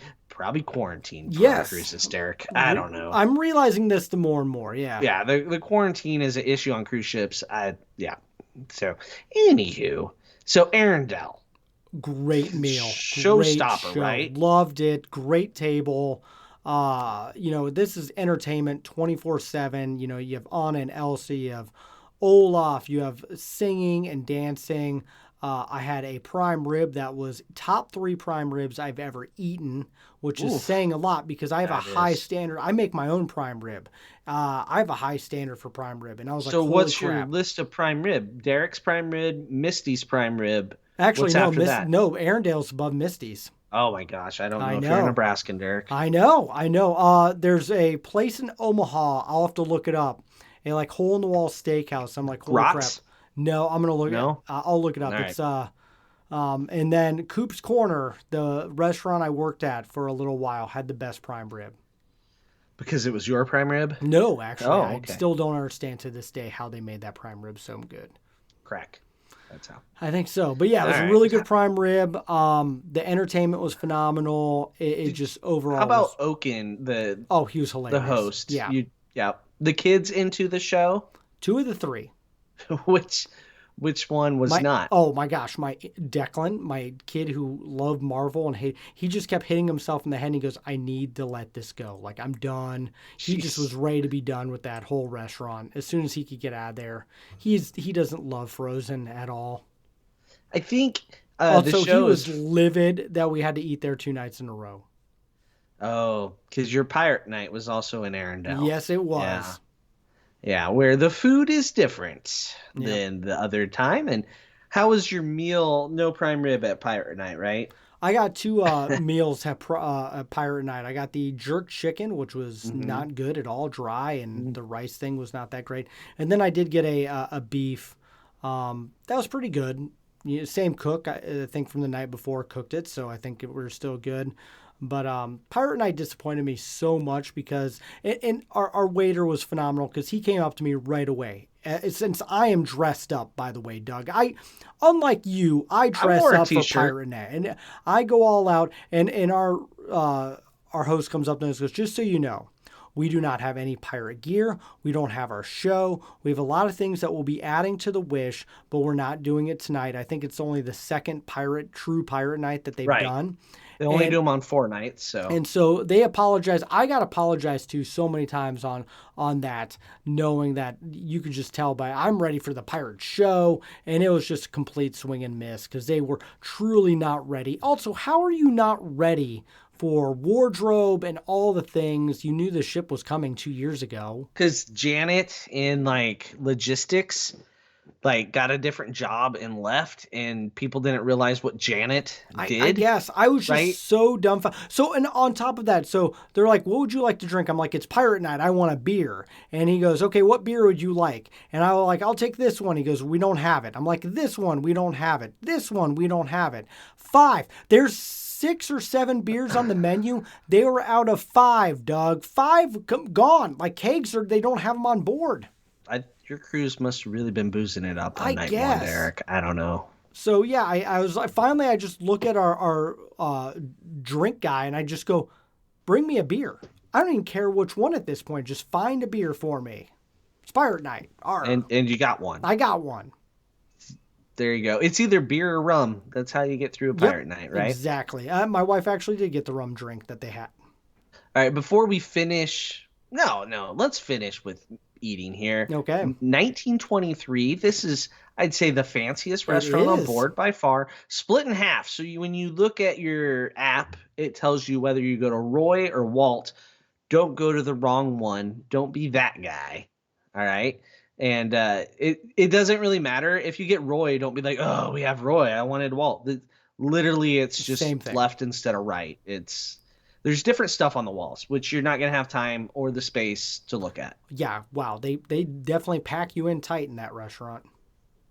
quarantined. Yes. Derek. I don't know. I'm realizing this the more and more. Yeah. Yeah, the quarantine is an issue on cruise ships. So, anywho, so Arendelle. Great meal. Showstopper, right? Loved it. Great table. This is entertainment 24/7. You have Anna and Elsie, you have Olaf, you have singing and dancing. I had a prime rib that was top 3 prime ribs I've ever eaten, which is saying a lot because I have a high standard. I make my own prime rib. I have a high standard for prime rib, and I was like, holy what's crap. Your list of prime rib? Derek's prime rib, Misty's prime rib. Actually, no, Arendale's above Misty's. Oh my gosh, I don't know if you're Nebraskan, Derek. I know. There's a place in Omaha. I'll have to look it up. A like hole in the wall steakhouse. I'm like, holy crap. No, I'm gonna look. No, I'll look it up. All it's right. And then Coop's Corner, the restaurant I worked at for a little while, had the best prime rib. Because it was your prime rib? No, actually, I still don't understand to this day how they made that prime rib so good. Crack. That's how. I think so. But yeah, it was a really good prime rib. The entertainment was phenomenal. It just overall. How about Oaken? He was hilarious. The host. Yeah. The kids into the show? 2 of the 3. Which Which one was not? Oh my gosh, my Declan, my kid who loved Marvel and he just kept hitting himself in the head and he goes, I need to let this go. Like, I'm done. He just was ready to be done with that whole restaurant as soon as he could get out of there. He doesn't love Frozen at all. I think also the show he was livid that we had to eat there 2 nights in a row. Oh, because your pirate night was also in Arendelle. Yes, it was. Yeah, where the food is different than the other time. And how was your meal? No prime rib at pirate night, right? I got 2 meals at pirate night. I got the jerk chicken, which was not good at all, dry, and the rice thing was not that great. And then I did get a beef. That was pretty good. Same cook, I think, from the night before cooked it, so I think we're still good. But Pirate Night disappointed me so much because and our waiter was phenomenal because he came up to me right away. Since I am dressed up, by the way, Doug, unlike you, I dress up for Pirate Night and I go all out. And our host comes up to us and goes, just so you know, we do not have any pirate gear. We don't have our show. We have a lot of things that we'll be adding to the Wish, but we're not doing it tonight. I think it's only the second true pirate night that they've done. They only do them on 4 nights, so. And so they apologize. I got apologized to so many times on that, knowing that you could just tell by I'm ready for the pirate show, and it was just a complete swing and miss because they were truly not ready. Also, how are you not ready for wardrobe and all the things? You knew the ship was coming 2 years ago. Because Janet in logistics got a different job and left, and people didn't realize what Janet did. I guess I was just so dumbfounded. So, and on top of that, so they're like, what would you like to drink? I'm like, it's pirate night. I want a beer. And he goes, okay, what beer would you like? And I was like, I'll take this one. He goes, we don't have it. I'm like, this one, we don't have it. This one, we don't have it. 5. There's 6 or 7 beers on the menu. They were out of 5, Doug. 5 gone. Like kegs, they don't have them on board. Your cruise must have really been boozing it up on night 1, Derek. I don't know. So yeah, I was finally I just look at our drink guy and I just go, bring me a beer. I don't even care which one at this point. Just find a beer for me. It's pirate night. And you got one. I got one. There you go. It's either beer or rum. That's how you get through a pirate night, right? Exactly. My wife actually did get the rum drink that they had. All right, before we finish, let's finish with eating here. Okay. 1923. This is, I'd say, the fanciest restaurant on board by far. Split in half. So when you look at your app, it tells you whether you go to Roy or Walt. Don't go to the wrong one. Don't be that guy. All right. And it doesn't really matter. If you get Roy, don't be like, oh, we have Roy. I wanted Walt. Literally, it's just left instead of right. There's different stuff on the walls, which you're not going to have time or the space to look at. Yeah, wow. They definitely pack you in tight in that restaurant.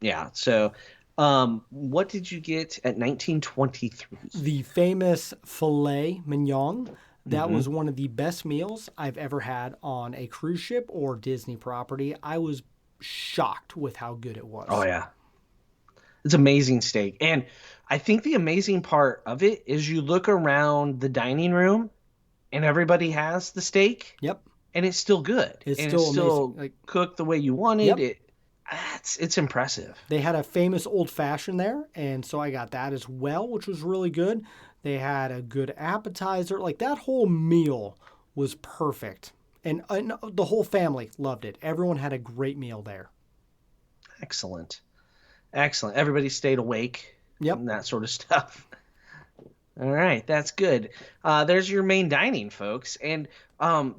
Yeah. So what did you get at 1923? The famous Filet Mignon. That was one of the best meals I've ever had on a cruise ship or Disney property. I was shocked with how good it was. Oh, yeah. It's amazing steak. And I think the amazing part of it is you look around the dining room and everybody has the steak. Yep. And it's still good. It's still amazing. Cooked the way you wanted. Yep. It's impressive. They had a famous old fashioned there, and so I got that as well, which was really good. They had a good appetizer. That whole meal was perfect. And the whole family loved it. Everyone had a great meal there. Excellent. Everybody stayed awake. Yep. And that sort of stuff. All right. That's good. There's your main dining, folks. And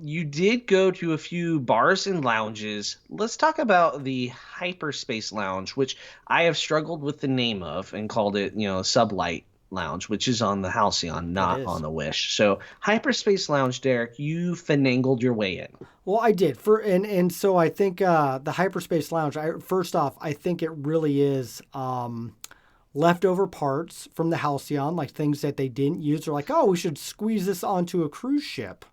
you did go to a few bars and lounges. Let's talk about the Hyperspace Lounge, which I have struggled with the name of and called it, Sublight Lounge, which is on the Halcyon, not on the Wish. So Hyperspace Lounge, Derek, you finagled your way in. Well, I did. And so I think the Hyperspace Lounge, first off, I think it really is leftover parts from the Halcyon, like things that they didn't use. They're like, oh, we should squeeze this onto a cruise ship.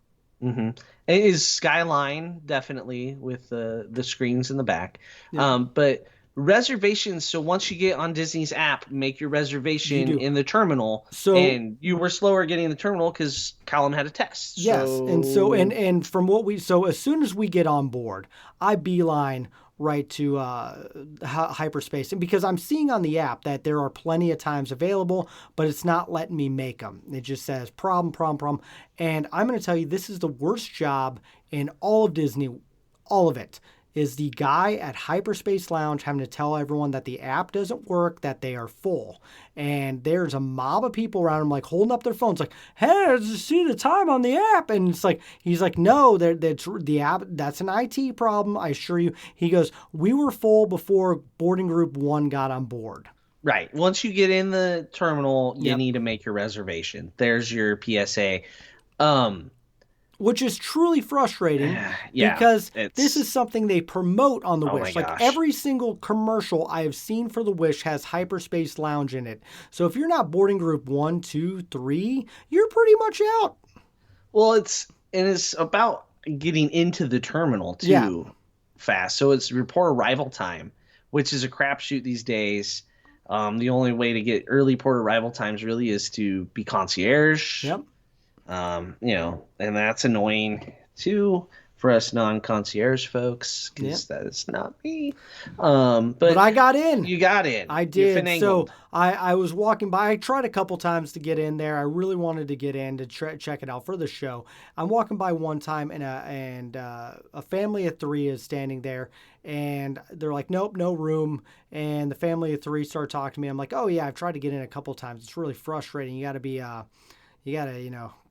Mm-hmm. It is Skyline, definitely, with the screens in the back. Yeah. But reservations, so once you get on Disney's app, make your reservation in the terminal. And you were slower getting in the terminal because Callum had a test. Yes, and from what so as soon as we get on board, I beeline right to Hyperspace. And because I'm seeing on the app that there are plenty of times available, but it's not letting me make them. It just says problem. And I'm going to tell you, this is the worst job in all of Disney, all of it. Is the guy at Hyperspace Lounge having to tell everyone that the app doesn't work, that they are full. And there's a mob of people around him like holding up their phones like, hey, did you see the time on the app? And it's like, he's like, no, that's the app. That's an IT problem, I assure you. He goes, we were full before boarding group 1 got on board. Right. Once you get in the terminal, you Yep. need to make your reservation. There's your PSA. Which is truly frustrating Yeah, because it's- this is something they promote on the Oh Wish. my Like gosh. every single commercial I have seen for the Wish has Hyperspace Lounge in it. So if you're not boarding group 1, 2, 3, you're pretty much out. Well, it's about getting into the terminal too Yeah. fast. So it's report arrival time, which is a crapshoot these days. The only way to get early port arrival times really is to be concierge. Yep. And that's annoying too for us non-concierge folks because that is not me. But I got in. You got in. I You did. finagled. So I was walking by. I tried a couple times to get in there. I really wanted to get in to check it out for the show. I'm walking by one time, and a family of 3 is standing there, and they're like, "Nope, no room." And the family of 3 start talking to me. I'm like, "Oh yeah, I've tried to get in a couple times. It's really frustrating. You got to be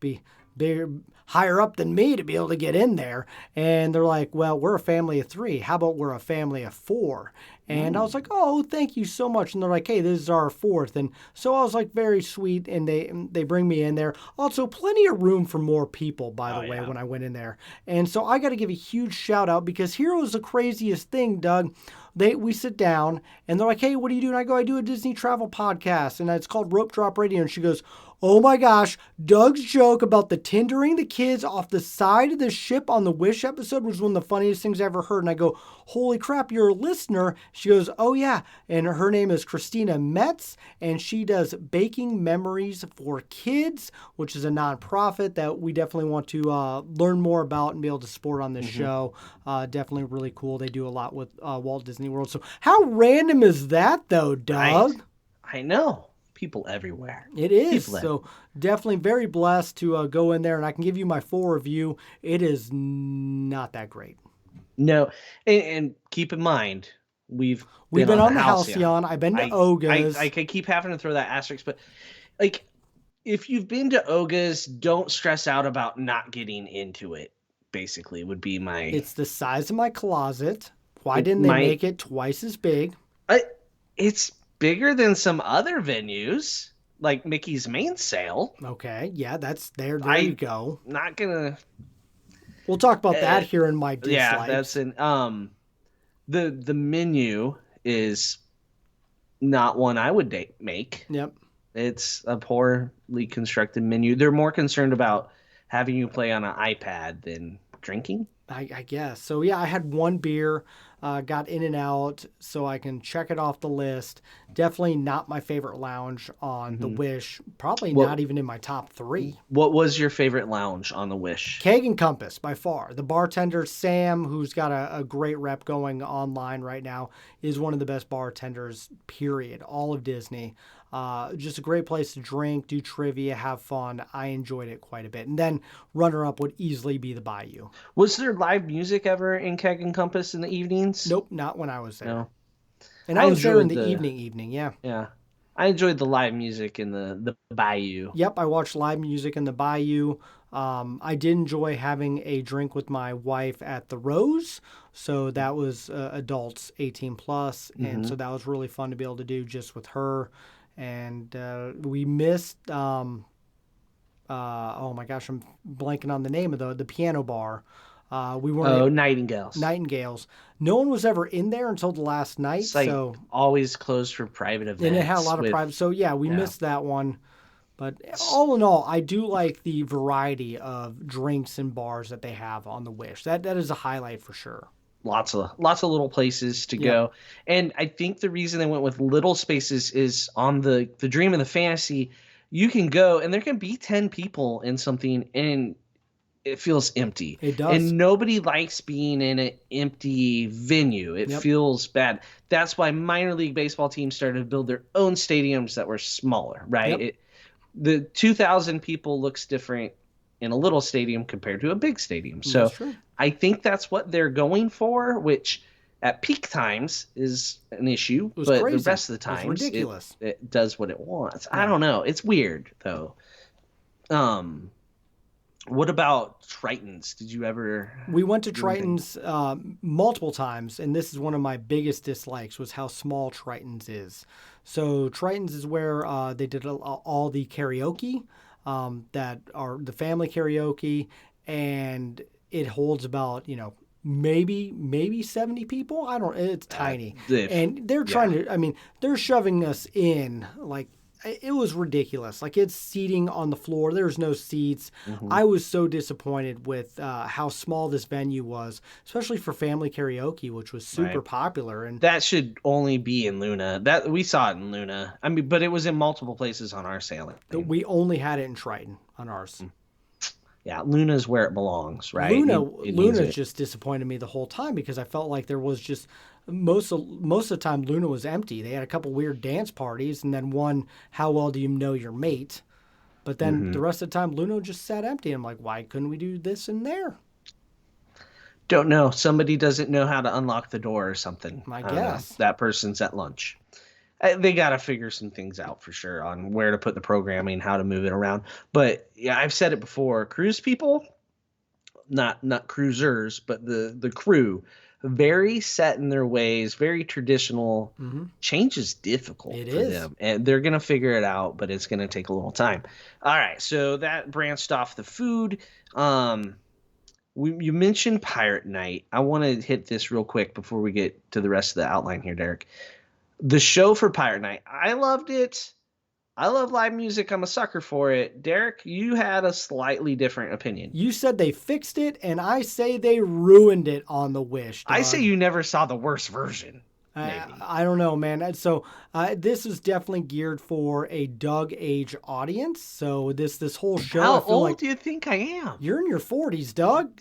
be bigger, higher up than me to be able to get in there." And they're like, "Well, we're a family of 3. How about we're a family of 4? And I was like, "Oh, thank you so much." And they're like, "Hey, this is our 4th." And so I was like, very sweet. And they bring me in there. Also, plenty of room for more people, by the way, when I went in there. And so I got to give a huge shout out because here was the craziest thing, Doug. We sit down and they're like, "Hey, what do you do?" And I go, "I do a Disney travel podcast and it's called Rope Drop Radio." And she goes, "Oh my gosh, Doug's joke about the Tindering the kids off the side of the ship on the Wish episode was one of the funniest things I ever heard." And I go, "Holy crap, you're a listener." She goes, "Oh yeah." And her name is Christina Metz and she does Baking Memories for Kids, which is a nonprofit that we definitely want to learn more about and be able to support on this show. Definitely really cool. They do a lot with Walt Disney World. So how random is that though, Doug? I know. People everywhere. It is. People So definitely very blessed to go in there, and I can give you my full review. It is not that great. No, and keep in mind, we've been on the Halcyon. Halcyon. I've been to Oga's. I keep having to throw that asterisk, but like, if you've been to Oga's, don't stress out about not getting into it. Basically, would be my. It's the size of my closet. Why didn't they make it twice as big? It's bigger than some other venues, like Mickey's Main Sale. Okay, yeah, that's there. There you go. Not gonna. We'll talk about that here in my dislikes. Yeah, that's an the menu is not one I would make. Yep. It's a poorly constructed menu. They're more concerned about having you play on an iPad than drinking. I guess. So, yeah, I had one beer, got in and out so I can check it off the list. Definitely not my favorite lounge on the Wish. Probably not even in my top 3. What was your favorite lounge on the Wish? Keg and Compass, by far. The bartender, Sam, who's got a great rep going online right now, is one of the best bartenders, period. All of Disney. Just a great place to drink, do trivia, have fun. I enjoyed it quite a bit. And then runner-up would easily be the Bayou. Was there live music ever in Keg and Compass in the evenings? Nope, not when I was there. No. And I was there in enjoyed the evening, yeah. Yeah. I enjoyed the live music in the Bayou. Yep, I watched live music in the Bayou. I did enjoy having a drink with my wife at the Rose. So that was adults 18 plus. And so that was really fun to be able to do just with her. And we missed, oh my gosh, I'm blanking on the name of the piano bar. We weren't. Nightingales. Nightingales. No one was ever in there until the last night. It's like so always closed for private events. and it had a lot of private. So yeah, we missed that one. But all in all, I do like the variety of drinks and bars that they have on the Wish. That is a highlight for sure. Lots of little places to go. And I think the reason they went with little spaces is on the Dream and the Fantasy, you can go and there can be 10 people in something and it feels empty. It does. And nobody likes being in an empty venue. It feels bad. That's why minor league baseball teams started to build their own stadiums that were smaller, right? The 2,000 people looks different in a little stadium compared to a big stadium. So I think that's what they're going for, which at peak times is an issue, but crazy. The rest of the times ridiculous. It does what it wants. I don't know. It's weird though. What about Triton's? Did you ever? We went to Triton's multiple times, and this is one of my biggest dislikes was how small Triton's is. So Triton's is where they did all the karaoke that are the family karaoke, and it holds about, maybe 70 people. I don't. It's tiny, and they're trying to. I mean, they're shoving us in like. It was ridiculous. Like, it's seating on the floor. There's no seats. I was so disappointed with how small this venue was, especially for family karaoke, which was super popular. And that should only be in Luna. That we saw it in Luna. I mean, but it was in multiple places on our sailing. We only had it in Triton on ours. Yeah, Luna's where it belongs, right? Luna just disappointed me the whole time because I felt like there was just most of the time Luna was empty. They had a couple weird dance parties and then one, how well do you know your mate? But then the rest of the time Luna just sat empty. I'm like, why couldn't we do this in there? Don't know. Somebody doesn't know how to unlock the door or something. I guess. That person's at lunch. They got to figure some things out for sure on where to put the programming, how to move it around. But yeah, I've said it before. Cruise people, not cruisers, but the crew, very set in their ways, very traditional. Change is difficult for them, and they're gonna figure it out, but it's gonna take a little time. All right, so that branched off the food. You mentioned Pirate Night. I want to hit this real quick before we get to the rest of the outline here, Derek. The show for Pirate Night, I loved it. I love live music. I'm a sucker for it. Derek, you had a slightly different opinion. You said they fixed it, and I say they ruined it on the Wish. Dog. I say you never saw the worst version. I don't know, man. So this is definitely geared for a Doug age audience. So this whole show. How old do you think I am? You're in your 40s, Doug.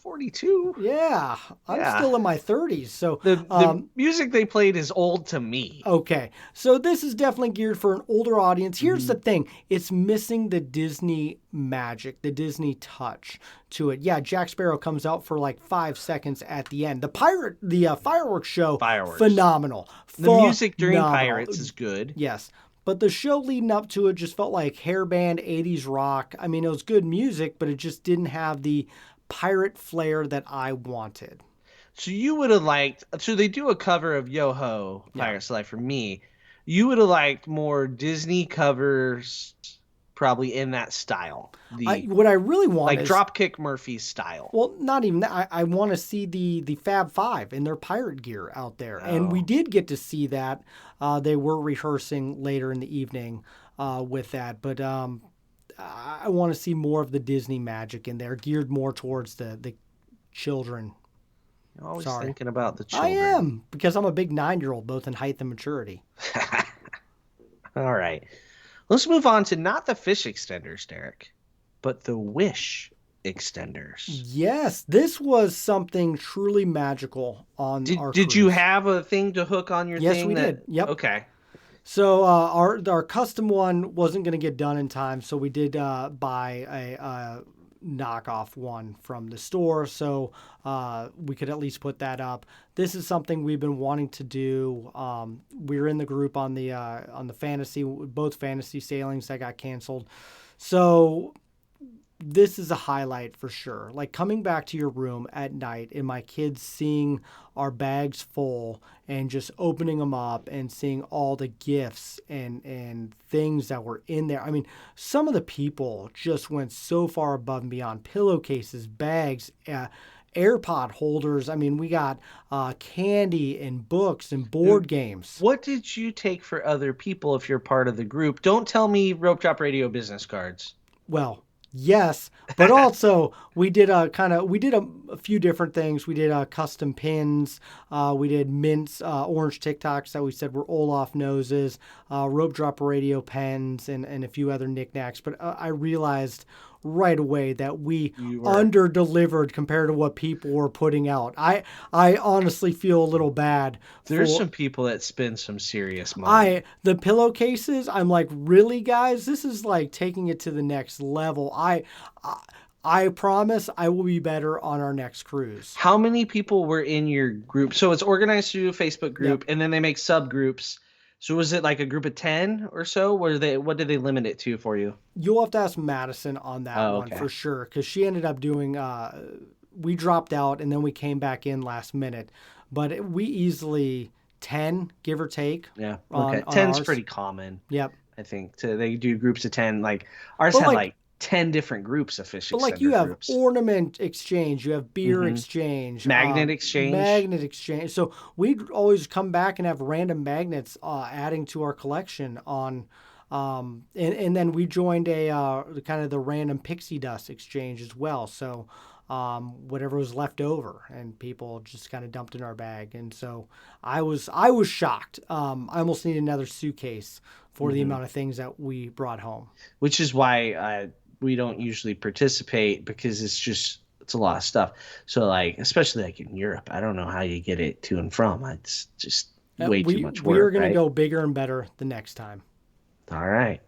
42. Yeah, I'm still in my 30s. So the music they played is old to me. Okay, so this is definitely geared for an older audience. Here's the thing: it's missing the Disney magic, the Disney touch to it. Yeah, Jack Sparrow comes out for like 5 seconds at the end. The fireworks show, phenomenal. The music during Pirates is good. Yes. But the show leading up to it just felt like hairband 80s rock. I mean, it was good music, but it just didn't have the pirate flair that I wanted. So you would have liked, so they do a cover of Yo Ho, Pirate's Life for me. You would have liked more Disney covers probably in that style. What I really want is Dropkick Murphys style. Well, not even that. I want to see the Fab Five in their pirate gear out there. And we did get to see that. They were rehearsing later in the evening with that. But I want to see more of the Disney magic in there, geared more towards the children. You're always thinking about the children. I am, because I'm a big 9-year-old, both in height and maturity. All right. Let's move on to not the fish extenders, Derek, but the Wish extenders. Yes, this was something truly magical on our cruise. Did you have a thing to hook on your thing? Yes, we did. Yep. Okay. So our custom one wasn't going to get done in time, so we did buy a knockoff one from the store, so we could at least put that up. This is something we've been wanting to do. We're in the group on the fantasy, both fantasy sailings that got canceled. So this is a highlight for sure. Like coming back to your room at night and my kids seeing our bags full and just opening them up and seeing all the gifts and things that were in there. I mean, some of the people just went so far above and beyond. Pillowcases, bags, AirPod holders. I mean, we got candy and books and board games. What did you take for other people if you're part of the group? Don't tell me Rope Drop Radio business cards. Well, yes, but also we did a few different things. We did custom pins. We did mints, orange TikToks that we said were Olaf noses, Rope Drop Radio pens, and a few other knickknacks. But I realized right away that we You were. under-delivered compared to what people were putting out. I honestly feel a little bad. There's for, some people that spend some serious money. the pillowcases, I'm like, really, guys? This is like taking it to the next level. I promise I will be better on our next cruise. How many people were in your group? So it's organized through a Facebook group, Yep. and then they make subgroups. So was it like a group of 10 or so? What did they limit it to for you? You'll have to ask Madison on that one okay. for sure, because she ended up doing. We dropped out and then we came back in last minute, but we easily 10, give or take. Yeah. On, Okay. on 10's ours. pretty common. Yep. I think. They do groups of 10. Like ours But had like- like 10 different groups of fish But like extender you have groups. ornament exchange, you have beer exchange, Magnet exchange. magnet exchange. So we'd always come back and have random magnets adding to our collection on, and then we joined a kind of the random pixie dust exchange as well. So whatever was left over, and people just kind of dumped in our bag, and so I was shocked. I almost need another suitcase for the amount of things that we brought home. Which is why we don't usually participate, because it's a lot of stuff. So like, especially like in Europe, I don't know how you get it to and from. It's just way too much work. We're going right? to go bigger and better the next time. All right.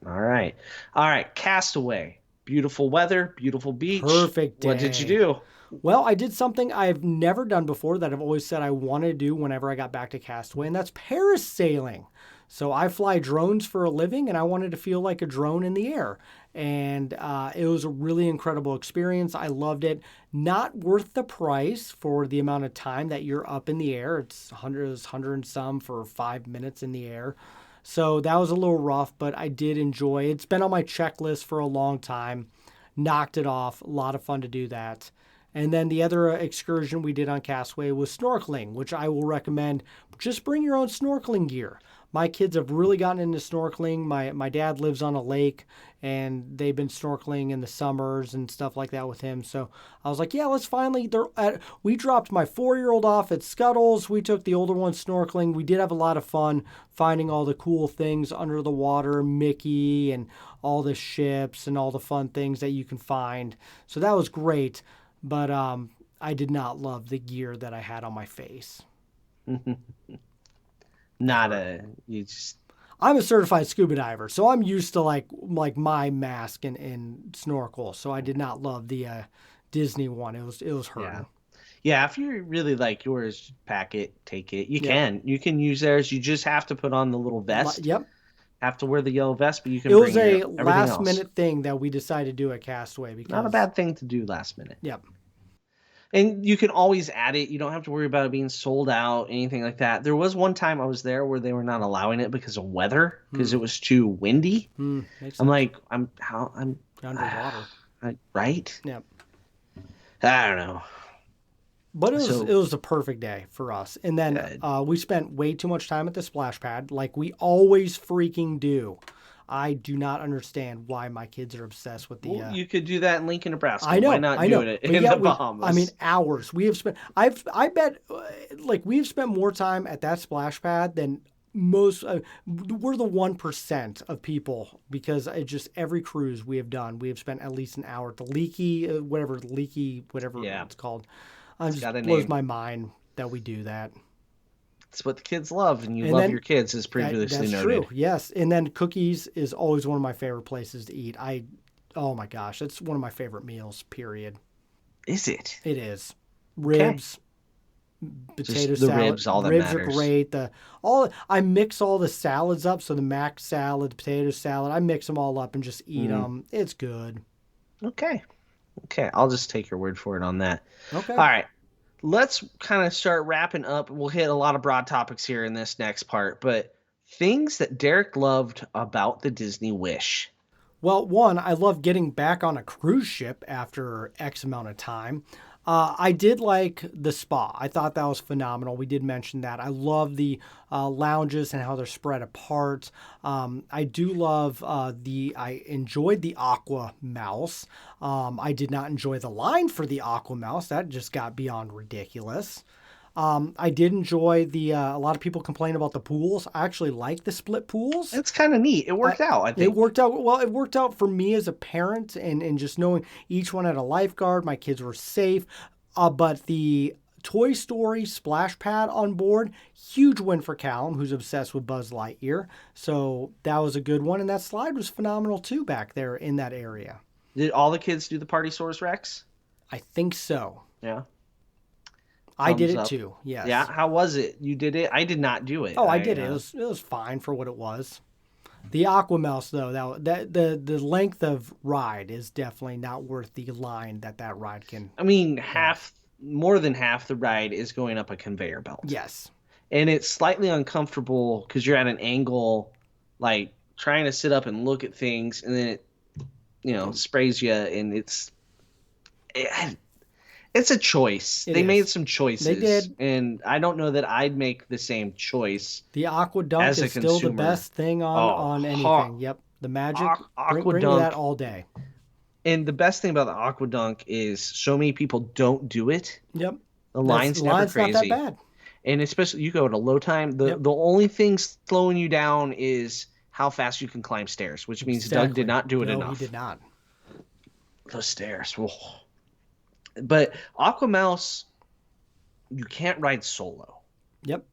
Castaway. Beautiful weather, beautiful beach. Perfect day. What did you do? Well, I did something I've never done before that I've always said I wanted to do whenever I got back to Castaway, and that's parasailing. So I fly drones for a living, and I wanted to feel like a drone in the air. And it was a really incredible experience. I loved it. Not worth the price for the amount of time that you're up in the air. It's 100 and some for 5 minutes in the air. So that was a little rough, but I did enjoy it. It's been on my checklist for a long time. Knocked it off. A lot of fun to do that. And then the other excursion we did on Castaway was snorkeling, which I will recommend. Just bring your own snorkeling gear. My kids have really gotten into snorkeling. My dad lives on a lake, and they've been snorkeling in the summers and stuff like that with him. So I was like, yeah, let's finally. We dropped my 4-year-old off at Scuttles. We took the older one snorkeling. We did have a lot of fun finding all the cool things under the water, Mickey and all the ships and all the fun things that you can find. So that was great. But I did not love the gear that I had on my face. I'm a certified scuba diver, so I'm used to like my mask and snorkel. So I did not love the Disney one. It was hurting. Yeah, if you really like yours, pack it, take it. You can use theirs. You just have to put on the little vest. Yep. Have to wear the yellow vest, but you can. It was bring a everything last else. minute thing that we decided to do at Castaway because Not a bad thing to do last minute. Yep. And you can always add it. You don't have to worry about it being sold out, anything like that. There was one time I was there where they were not allowing it because of weather, because it was too windy. I'm like, I'm underwater. Right? Yep. I don't know. But it was a perfect day for us. And then we spent way too much time at the splash pad, like we always freaking do. I do not understand why my kids are obsessed with the. Well, you could do that in Lincoln, Nebraska. I know. Why not I know. do it in the Bahamas? I mean, hours. We have spent. I bet, like we have spent more time at that splash pad than most. We're the 1% of people because it just every cruise we have done, we have spent at least an hour at the leaky, whatever it's called. It just blows my mind that we do that. It's what the kids love, and you love your kids, as previously noted. That's true, yes. And then cookies is always one of my favorite places to eat. Oh my gosh, that's one of my favorite meals, period. Is it? It is. Ribs, potato salad. Ribs, all that ribs matters. Are great. I mix all the salads up, so the mac salad, the potato salad, I mix them all up and just eat them. It's good. Okay, I'll just take your word for it on that. Okay. All right. Let's kind of start wrapping up. We'll hit a lot of broad topics here in this next part, but things that Derek loved about the Disney Wish. Well, one, I love getting back on a cruise ship after X amount of time. I did like the spa. I thought that was phenomenal. We did mention that. I love the lounges and how they're spread apart. I do love I enjoyed the Aqua Mouse. I did not enjoy the line for the Aqua Mouse. That just got beyond ridiculous. I did enjoy a lot of people complain about the pools. I actually like the split pools. It's kind of neat. It worked out, I think. It worked out well. It worked out for me as a parent, and just knowing each one had a lifeguard. My kids were safe. But the Toy Story splash pad on board, huge win for Callum, who's obsessed with Buzz Lightyear. So that was a good one, and that slide was phenomenal too back there in that area. Did all the kids do the Partysaurus Rex? I think so. Yeah. I did it up. too. Yes. Yeah. How was it? You did it? I did not do it. Oh, I did it. It was fine for what it was. The Aquamouse, though, the length of ride is definitely not worth the line that ride can. I mean, more than half the ride is going up a conveyor belt. Yes. And it's slightly uncomfortable because you're at an angle, like trying to sit up and look at things, and then it, sprays you, and it's a choice. They made some choices. They did. And I don't know that I'd make the same choice. The Aqua Dunk is still the best thing on anything. Yep. The magic. Bring me that all day. And the best thing about the Aqua Dunk is so many people don't do it. Yep. The line's never crazy. Not that bad. And especially you go at a low time. The only thing slowing you down is how fast you can climb stairs, which means Doug did not do it enough. No, he did not. Those stairs. Whoa. But Aquamouse, you can't ride solo. Yep.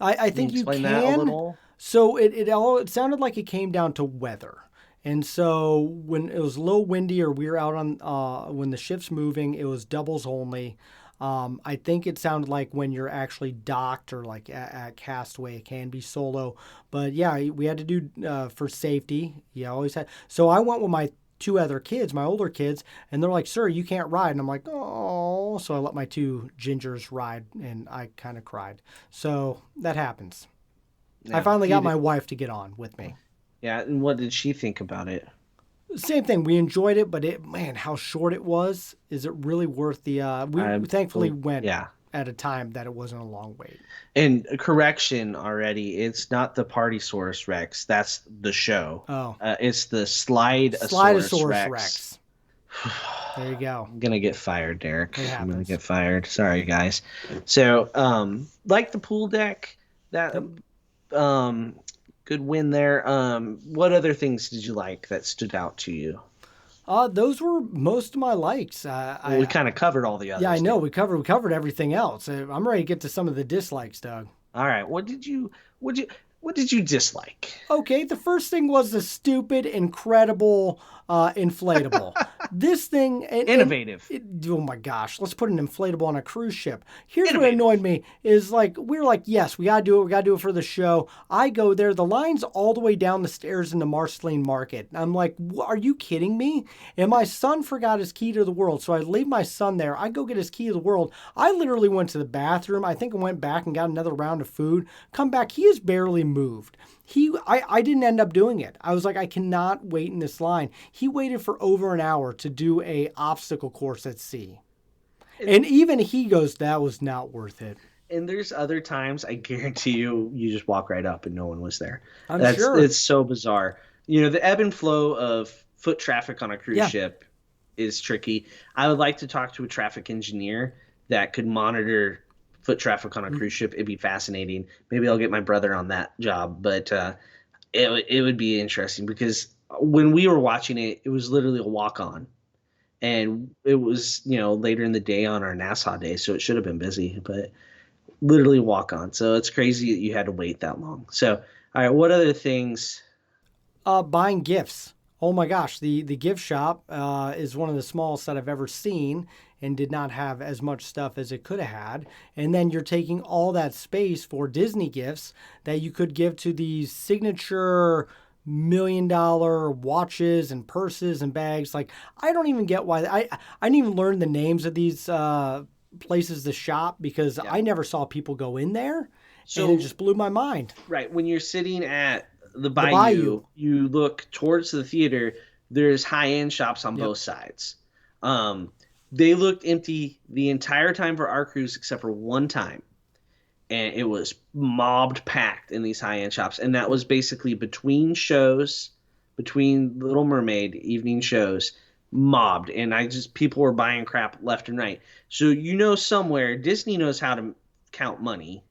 I think you can. Explain that a little? So it sounded like it came down to weather. And so when it was low windy or we were out on when the ship's moving, it was doubles only. I think it sounded like when you're actually docked or like at Castaway, it can be solo. But yeah, we had to do for safety. You always had. So I went with my 2 other kids, my older kids, and they're like, "Sir, you can't ride." And I'm like, "Oh." So I let my 2 gingers ride, and I kind of cried. So that happens. Yeah, I finally got my wife to get on with me. Yeah, and what did she think about it? Same thing. We enjoyed it, but how short it was. Is it really worth the? We thankfully went at a time that it wasn't a long wait. And correction already, it's not the Partysaurus Rex. That's the show. Oh, it's the Slideosaurus Rex. There you go. I'm gonna get fired, Derek. I'm gonna get fired. Sorry, guys. So, like the pool deck, that good win there. What other things did you like that stood out to you? Those were most of my likes. We kind of covered all the others. Yeah, I know. We covered everything else. I'm ready to get to some of the dislikes, Doug. All right. What did you dislike? Okay, the first thing was the stupid, incredible inflatable. This thing... Innovative. Oh my gosh, let's put an inflatable on a cruise ship. Here's what annoyed me is we're like, yes, we gotta do it for the show. I go there, the line's all the way down the stairs into Marceline Market. I'm like, are you kidding me? And my son forgot his key to the world, so I leave my son there. I go get his key to the world. I literally went to the bathroom. I think I went back and got another round of food. Come back, he is barely moved. I didn't end up doing it. I was like, I cannot wait in this line. He waited for over an hour to do a obstacle course at sea. And even he goes, that was not worth it. And there's other times, I guarantee you just walk right up and no one was there. I'm sure. It's so bizarre. The ebb and flow of foot traffic on a cruise ship is tricky. I would like to talk to a traffic engineer that could monitor foot traffic on a cruise ship. It'd be fascinating. Maybe I'll get my brother on that job, but it would be interesting because when we were watching it, it was literally a walk-on, and it was later in the day on our Nassau day, so it should have been busy, but literally walk-on. So it's crazy that you had to wait that long. So all right, what other things? Buying gifts. Oh my gosh, the gift shop is one of the smallest that I've ever seen and did not have as much stuff as it could have had. And then you're taking all that space for Disney gifts that you could give to these signature $1 million watches and purses and bags. Like, I don't even get why. I didn't even learn the names of these places to shop because I never saw people go in there. So and it just blew my mind. Right. When you're sitting at the bayou, you look towards the theater, there's high-end shops on both sides. They looked empty the entire time for our cruise except for one time. And it was mobbed packed in these high-end shops. And that was basically between shows, between Little Mermaid evening shows, mobbed. And people were buying crap left and right. So somewhere, Disney knows how to count money,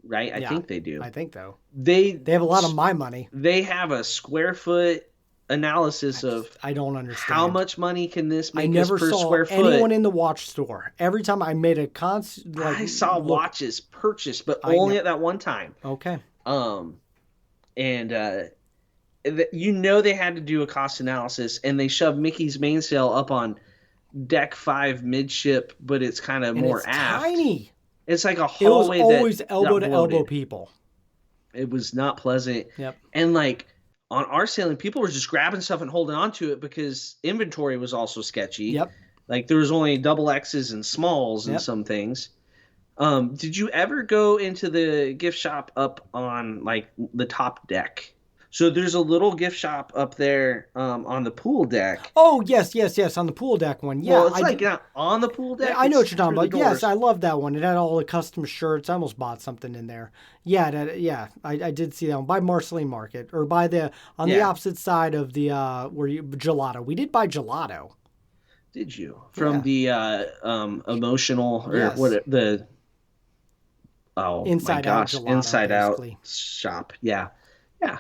right? I Yeah, think they do. I think though. They They have a lot of my money. They have a square foot analysis of I don't understand. how much money can this make I us never per saw square foot. anyone in the watch store. Every time I made a I saw watches purchased, but I only know. at that one time. Okay. And they had to do a cost analysis, and they shoved Mickey's mainsail up on deck 5 midship, but it's kind of more it's aft. tiny. It's like a It was hallway always that elbow got to elbow bloated. people. It was not pleasant. Yep. And like on our sailing, people were just grabbing stuff and holding on to it because inventory was also sketchy. Yep. Like there was only double X's and smalls and some things. Did you ever go into the gift shop up on like the top deck? So there's a little gift shop up there on the pool deck. Oh, yes, on the pool deck one. Yeah, Well, it's not on the pool deck. I know what you're talking about. Doors. Yes, I love that one. It had all the custom shirts. I almost bought something in there. Yeah, I did see that one by Marceline Market, or by the opposite side of the gelato. We did buy gelato. Did you? From the emotional or Yes. Inside Out gelato, Inside basically. Out shop. Yeah,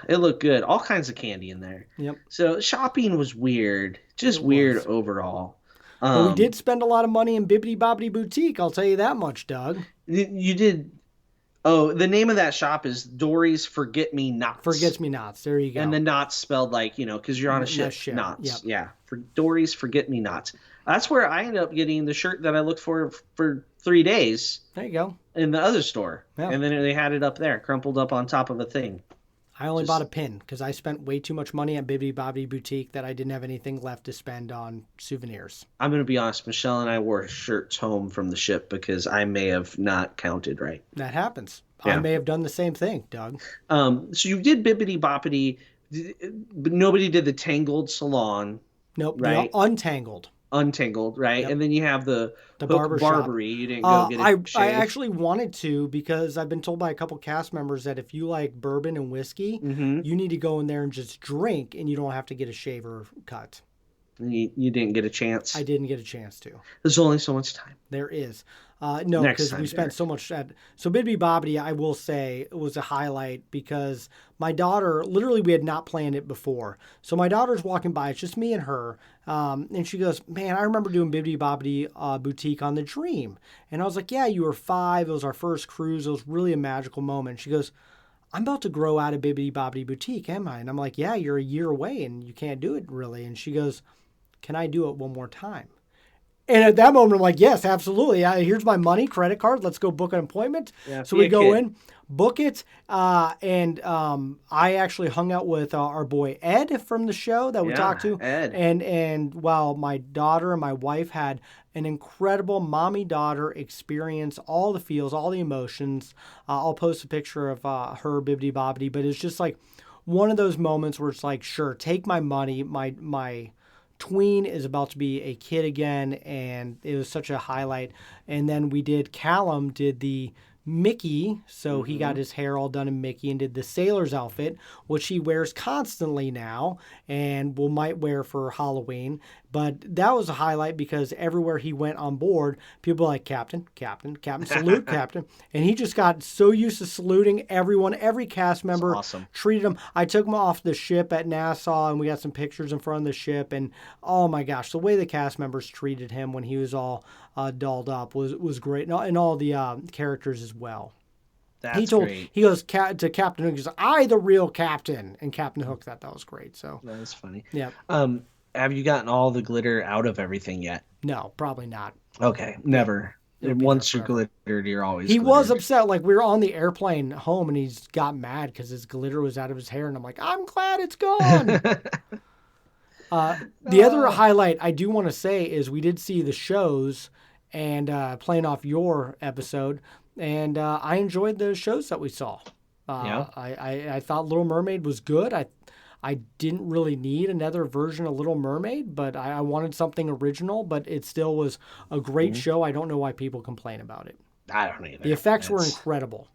it looked good. All kinds of candy in there. Yep. So shopping was weird, just weird overall. But we did spend a lot of money in Bibbidi Bobbidi Boutique. I'll tell you that much, Doug. You did. Oh, the name of that shop is Dory's Forget Me Nots. Forgets Me Nots. There you go. And the knots spelled like, because you're on a ship. Knots. Yep. Yeah. For Dory's Forget Me Nots. That's where I ended up getting the shirt that I looked for 3 days. There you go. In the other store. Yeah. And then they had it up there, crumpled up on top of a thing. I only bought a pin because I spent way too much money at Bibbidi Bobbidi Boutique that I didn't have anything left to spend on souvenirs. I'm going to be honest. Michelle and I wore shirts home from the ship because I may have not counted right. That happens. Yeah. I may have done the same thing, Doug. So you did Bibbidi Boppidi, but nobody did the Tangled Salon. Nope. Right? Untangled, right? Yep. And then you have the barber shop. Barbary. You didn't go get it shaved. I actually wanted to because I've been told by a couple cast members that if you like bourbon and whiskey, you need to go in there and just drink, and you don't have to get a shave or cut. You didn't get a chance? I didn't get a chance to. There's only so much time. There is. No, because we spent so much at... So Bibbidi Bobbidi, I will say, was a highlight because my daughter, literally we had not planned it before. So my daughter's walking by, it's just me and her, and she goes, man, I remember doing Bibbidi Bobbidi Boutique on the Dream. And I was like, yeah, you were 5. It was our first cruise. It was really a magical moment. She goes, I'm about to grow out of Bibbidi Bobbidi Boutique, am I? And I'm like, yeah, you're a year away and you can't do it really. And she goes, can I do it one more time? And at that moment, I'm like, yes, absolutely. Here's my money, credit card. Let's go book an appointment. Yeah, so we go in, book it. And I actually hung out with our boy Ed from the show that we talked to. Ed. And while my daughter and my wife had an incredible mommy-daughter experience, all the feels, all the emotions. I'll post a picture of her Bibbidi Bobbidi, but it's just like one of those moments where it's like, sure, take my money, my tween is about to be a kid again, and it was such a highlight. And then Callum did the Mickey, so he got his hair all done in Mickey and did the sailor's outfit, which he wears constantly now and might wear for Halloween. But that was a highlight because everywhere he went on board, people were like, Captain, salute, Captain. And he just got so used to saluting everyone, every cast member. Awesome. Treated him. I took him off the ship at Nassau, and we got some pictures in front of the ship. And oh my gosh, the way the cast members treated him when he was all dolled up was great. And all the characters as well. That's great. He goes to Captain Hook, he goes, I, the real captain. And Captain Hook thought that was great. So That was funny. yeah. Have you gotten all the glitter out of everything yet? No, probably not. Okay, never. It'll be Once there you're forever. glittered, you're always He was glittered. upset. Like, we were on the airplane home, and he's got mad because his glitter was out of his hair. And I'm like, I'm glad it's gone. The other highlight I do want to say is we did see the shows, and playing off your episode, and I enjoyed the shows that we saw. Yeah. I thought Little Mermaid was good. I didn't really need another version of Little Mermaid, but I wanted something original, but it still was a great show. I don't know why people complain about it. I don't either. The effects were incredible.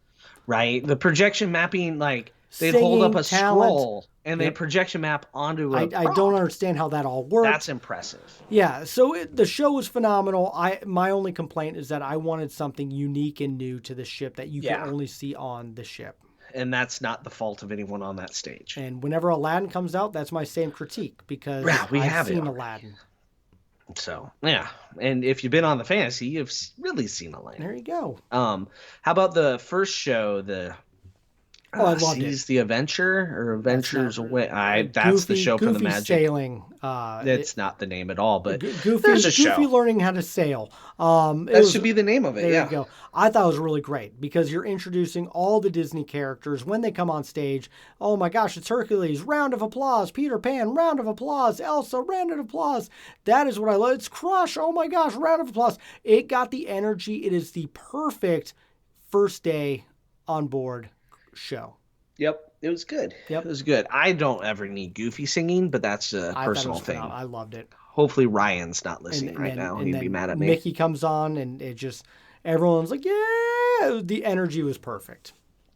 Right. The projection mapping, like, They'd hold up singing, a talent. scroll and they projection map onto a I prop. don't understand how that all works. That's impressive. Yeah, so the show was phenomenal. My only complaint is that I wanted something unique and new to the ship that you can only see on the ship. And that's not the fault of anyone on that stage. And whenever Aladdin comes out, that's my same critique because I've seen Aladdin. So, yeah. And if you've been on the fantasy, you've really seen Aladdin. There you go. How about the first show, the I loved it. The Adventure or Adventures Away? That's the show for the Magic. Sailing. It's not the name at all, but there's a show. Goofy learning how to sail. That should be the name of it. There you go. I thought it was really great because you're introducing all the Disney characters when they come on stage. Oh my gosh, it's Hercules, round of applause. Peter Pan, round of applause. Elsa, round of applause. That is what I love. It's Crush. Oh my gosh, round of applause. It got the energy. It is the perfect first day on board show. Yep, it was good. Yep, it was good. I don't ever need Goofy singing, but that's a personal thing. I loved it. Hopefully Ryan's not listening right now. He'd be mad at me. Mickey comes on and it just everyone's like, yeah, the energy was perfect.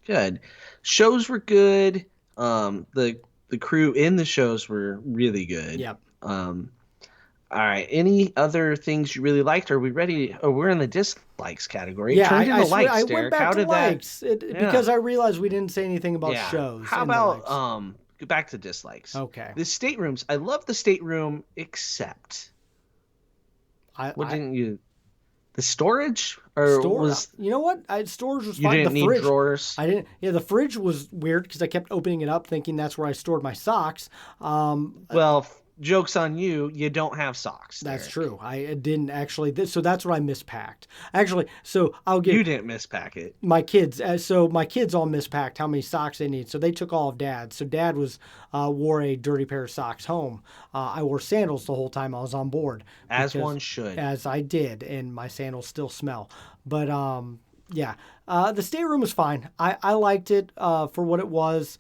Good. Shows were good. The crew in the shows were really good. Yep. All right. Any other things you really liked? Are we ready? Oh, we're in the dislikes category. Yeah, Turned into likes, I Derek. went back How to did likes. that? Because I realized we didn't say anything about shows. How about go back to dislikes? Okay. The staterooms. I love the stateroom, except didn't you? The storage was you know what? Storage was you fine. didn't The need fridge, drawers. I didn't. Yeah, the fridge was weird because I kept opening it up, thinking that's where I stored my socks. Well, joke's on you. You don't have socks. That's Derek. true. I didn't actually. So that's what I mispacked. Actually, so I'll give you didn't mispack it. My kids. So my kids all mispacked how many socks they need. So they took all of Dad's. So Dad wore a dirty pair of socks home. I wore sandals the whole time I was on board. As one should. As I did, and my sandals still smell. But yeah, the stateroom was fine. I liked it for what it was.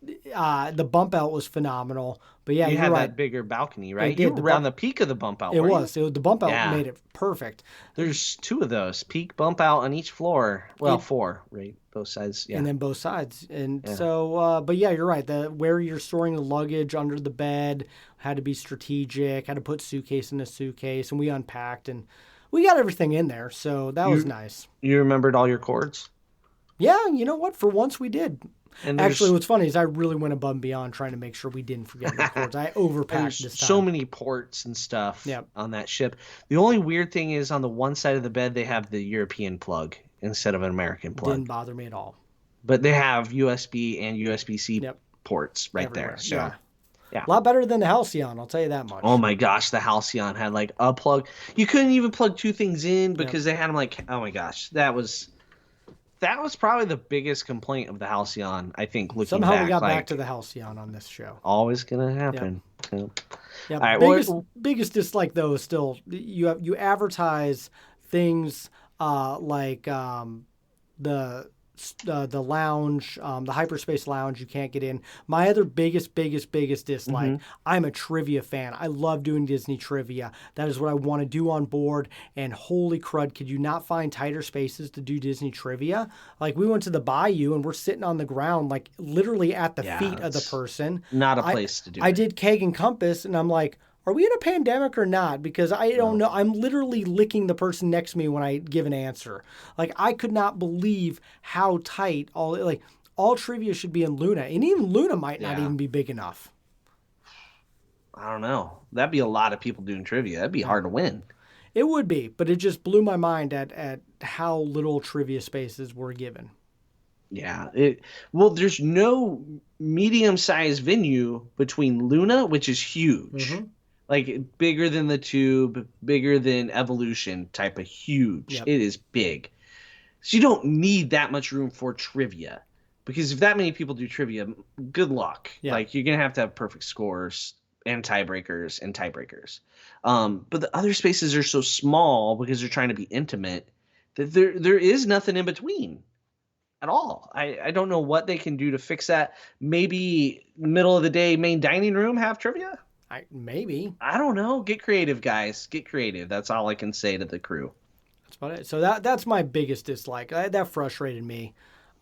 The bump out was phenomenal. But yeah, you you're had right. that bigger balcony, right? Did. You were on the peak of the bump out. It was. The bump out made it perfect. There's two of those, peak bump out on each floor. Well, four, right? Both sides. Yeah. And then both sides. And so, but yeah, you're right. Where you're storing the luggage under the bed had to be strategic. Had to put suitcase in a suitcase, and we unpacked and we got everything in there. So that was nice. You remembered all your cords? Yeah, you know what? For once we did. And actually, what's funny is I really went above and beyond trying to make sure we didn't forget the cords. I overpacked this time. So many ports and stuff on that ship. The only weird thing is on the one side of the bed, they have the European plug instead of an American plug. Didn't bother me at all. But they have USB and USB-C ports right everywhere. There. So, yeah. A lot better than the Halcyon, I'll tell you that much. Oh my gosh, the Halcyon had like a plug. You couldn't even plug two things in because they had them like, oh my gosh, that was probably the biggest complaint of the Halcyon, I think, looking Somehow back. We got back to the Halcyon on this show. Always going to happen. Yeah. All right, biggest dislike, though, is still you advertise things like the lounge, the Hyperspace Lounge, you can't get in. My other biggest dislike, I'm a trivia fan. I love doing Disney trivia. That is what I want to do on board. And holy crud, could you not find tighter spaces to do Disney trivia? Like, we went to the Bayou and we're sitting on the ground, like literally at the feet of the person. Not a place to do it. I did Keg and Compass and I'm like, are we in a pandemic or not? Because I don't know. I'm literally licking the person next to me when I give an answer. Like, I could not believe how tight all trivia should be in Luna. And even Luna might not even be big enough. I don't know. That'd be a lot of people doing trivia. That'd be hard to win. It would be, but it just blew my mind at how little trivia spaces were given. Yeah. There's no medium-sized venue between Luna, which is huge. Like bigger than the Tube, bigger than Evolution type of huge. Yep. It is big. So you don't need that much room for trivia. Because if that many people do trivia, good luck. Yeah. Like, you're going to have perfect scores and tiebreakers. But the other spaces are so small because they're trying to be intimate that there is nothing in between at all. I don't know what they can do to fix that. Maybe middle of the day main dining room have trivia? Maybe. I don't know. Get creative, guys. Get creative. That's all I can say to the crew. That's about it. So that's my biggest dislike. That frustrated me.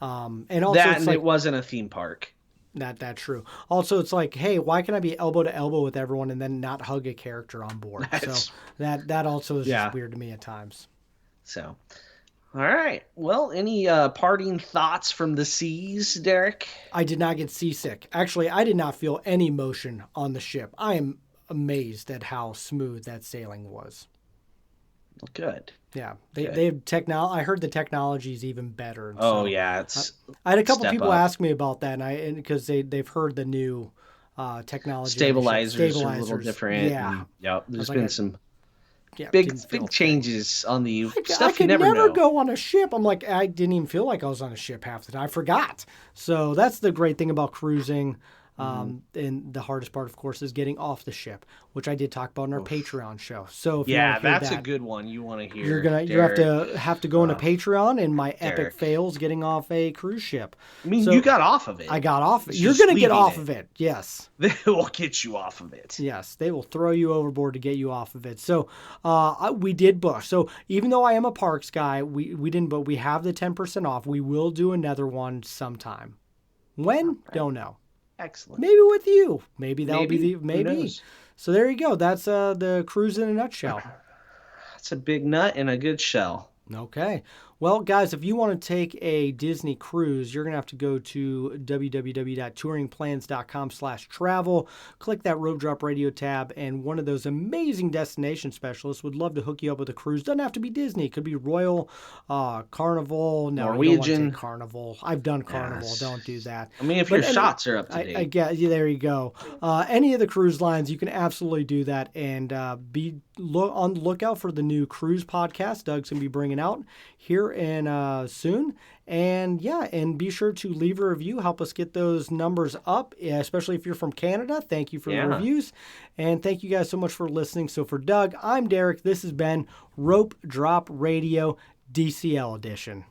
And also, That it's and like, it wasn't a theme park. not that true. Also, it's like, hey, why can I be elbow to elbow with everyone and then not hug a character on board? That's- So that also is Yeah. just weird to me at times. So, all right. Well, any parting thoughts from the seas, Derek? I did not get seasick. Actually, I did not feel any motion on the ship. I am amazed at how smooth that sailing was. Good. Yeah, Good. they have I heard the technology is even better. And Oh so yeah, it's I had a couple step people up. ask me about that, and because they've heard the new technology. Stabilizers are a little different. Yeah. and, yep. There's like, been some Yeah, big didn't feel a thing. changes on the I stuff could you never know. go on a ship. I'm like, I didn't even feel like I was on a ship half the time. I forgot. So that's the great thing about cruising. And the hardest part, of course, is getting off the ship, which I did talk about in our Patreon show. So if you Yeah, want to hear that's that, a good one. You want to hear? you have to go into Patreon and my epic Derek. fails getting off a cruise ship. I mean, So you got off of it. I got off. It's You're just going to get leaving off it. of it. Yes. They will get you off of it. Yes, they will throw you overboard to get you off of it. So we did book. So even though I am a parks guy, we didn't, but we have the 10% off. We will do another one sometime. When? Don't know. Excellent. Maybe with you. Maybe that'll be Who maybe. knows? So there you go. That's the cruise in a nutshell. That's a big nut and a good shell. Okay. Well, guys, if you want to take a Disney cruise, you're going to have to go to www.touringplans.com/travel. Click that Rope Drop Radio tab, and one of those amazing destination specialists would love to hook you up with a cruise. Doesn't have to be Disney. It could be Royal, Carnival. No, you don't want to Norwegian. take Carnival. I've done Carnival. Yes. Don't do that. I mean, if But your shots are up to date. I get you. There you go. Any of the cruise lines, you can absolutely do that, and be on the lookout for the new cruise podcast Doug's gonna be bringing out here in soon. And yeah, and be sure to leave a review. Help us get those numbers up, especially if you're from Canada. Thank you for the reviews, and thank you guys so much for listening. So for Doug, I'm Derek. This has been Rope Drop Radio DCL edition.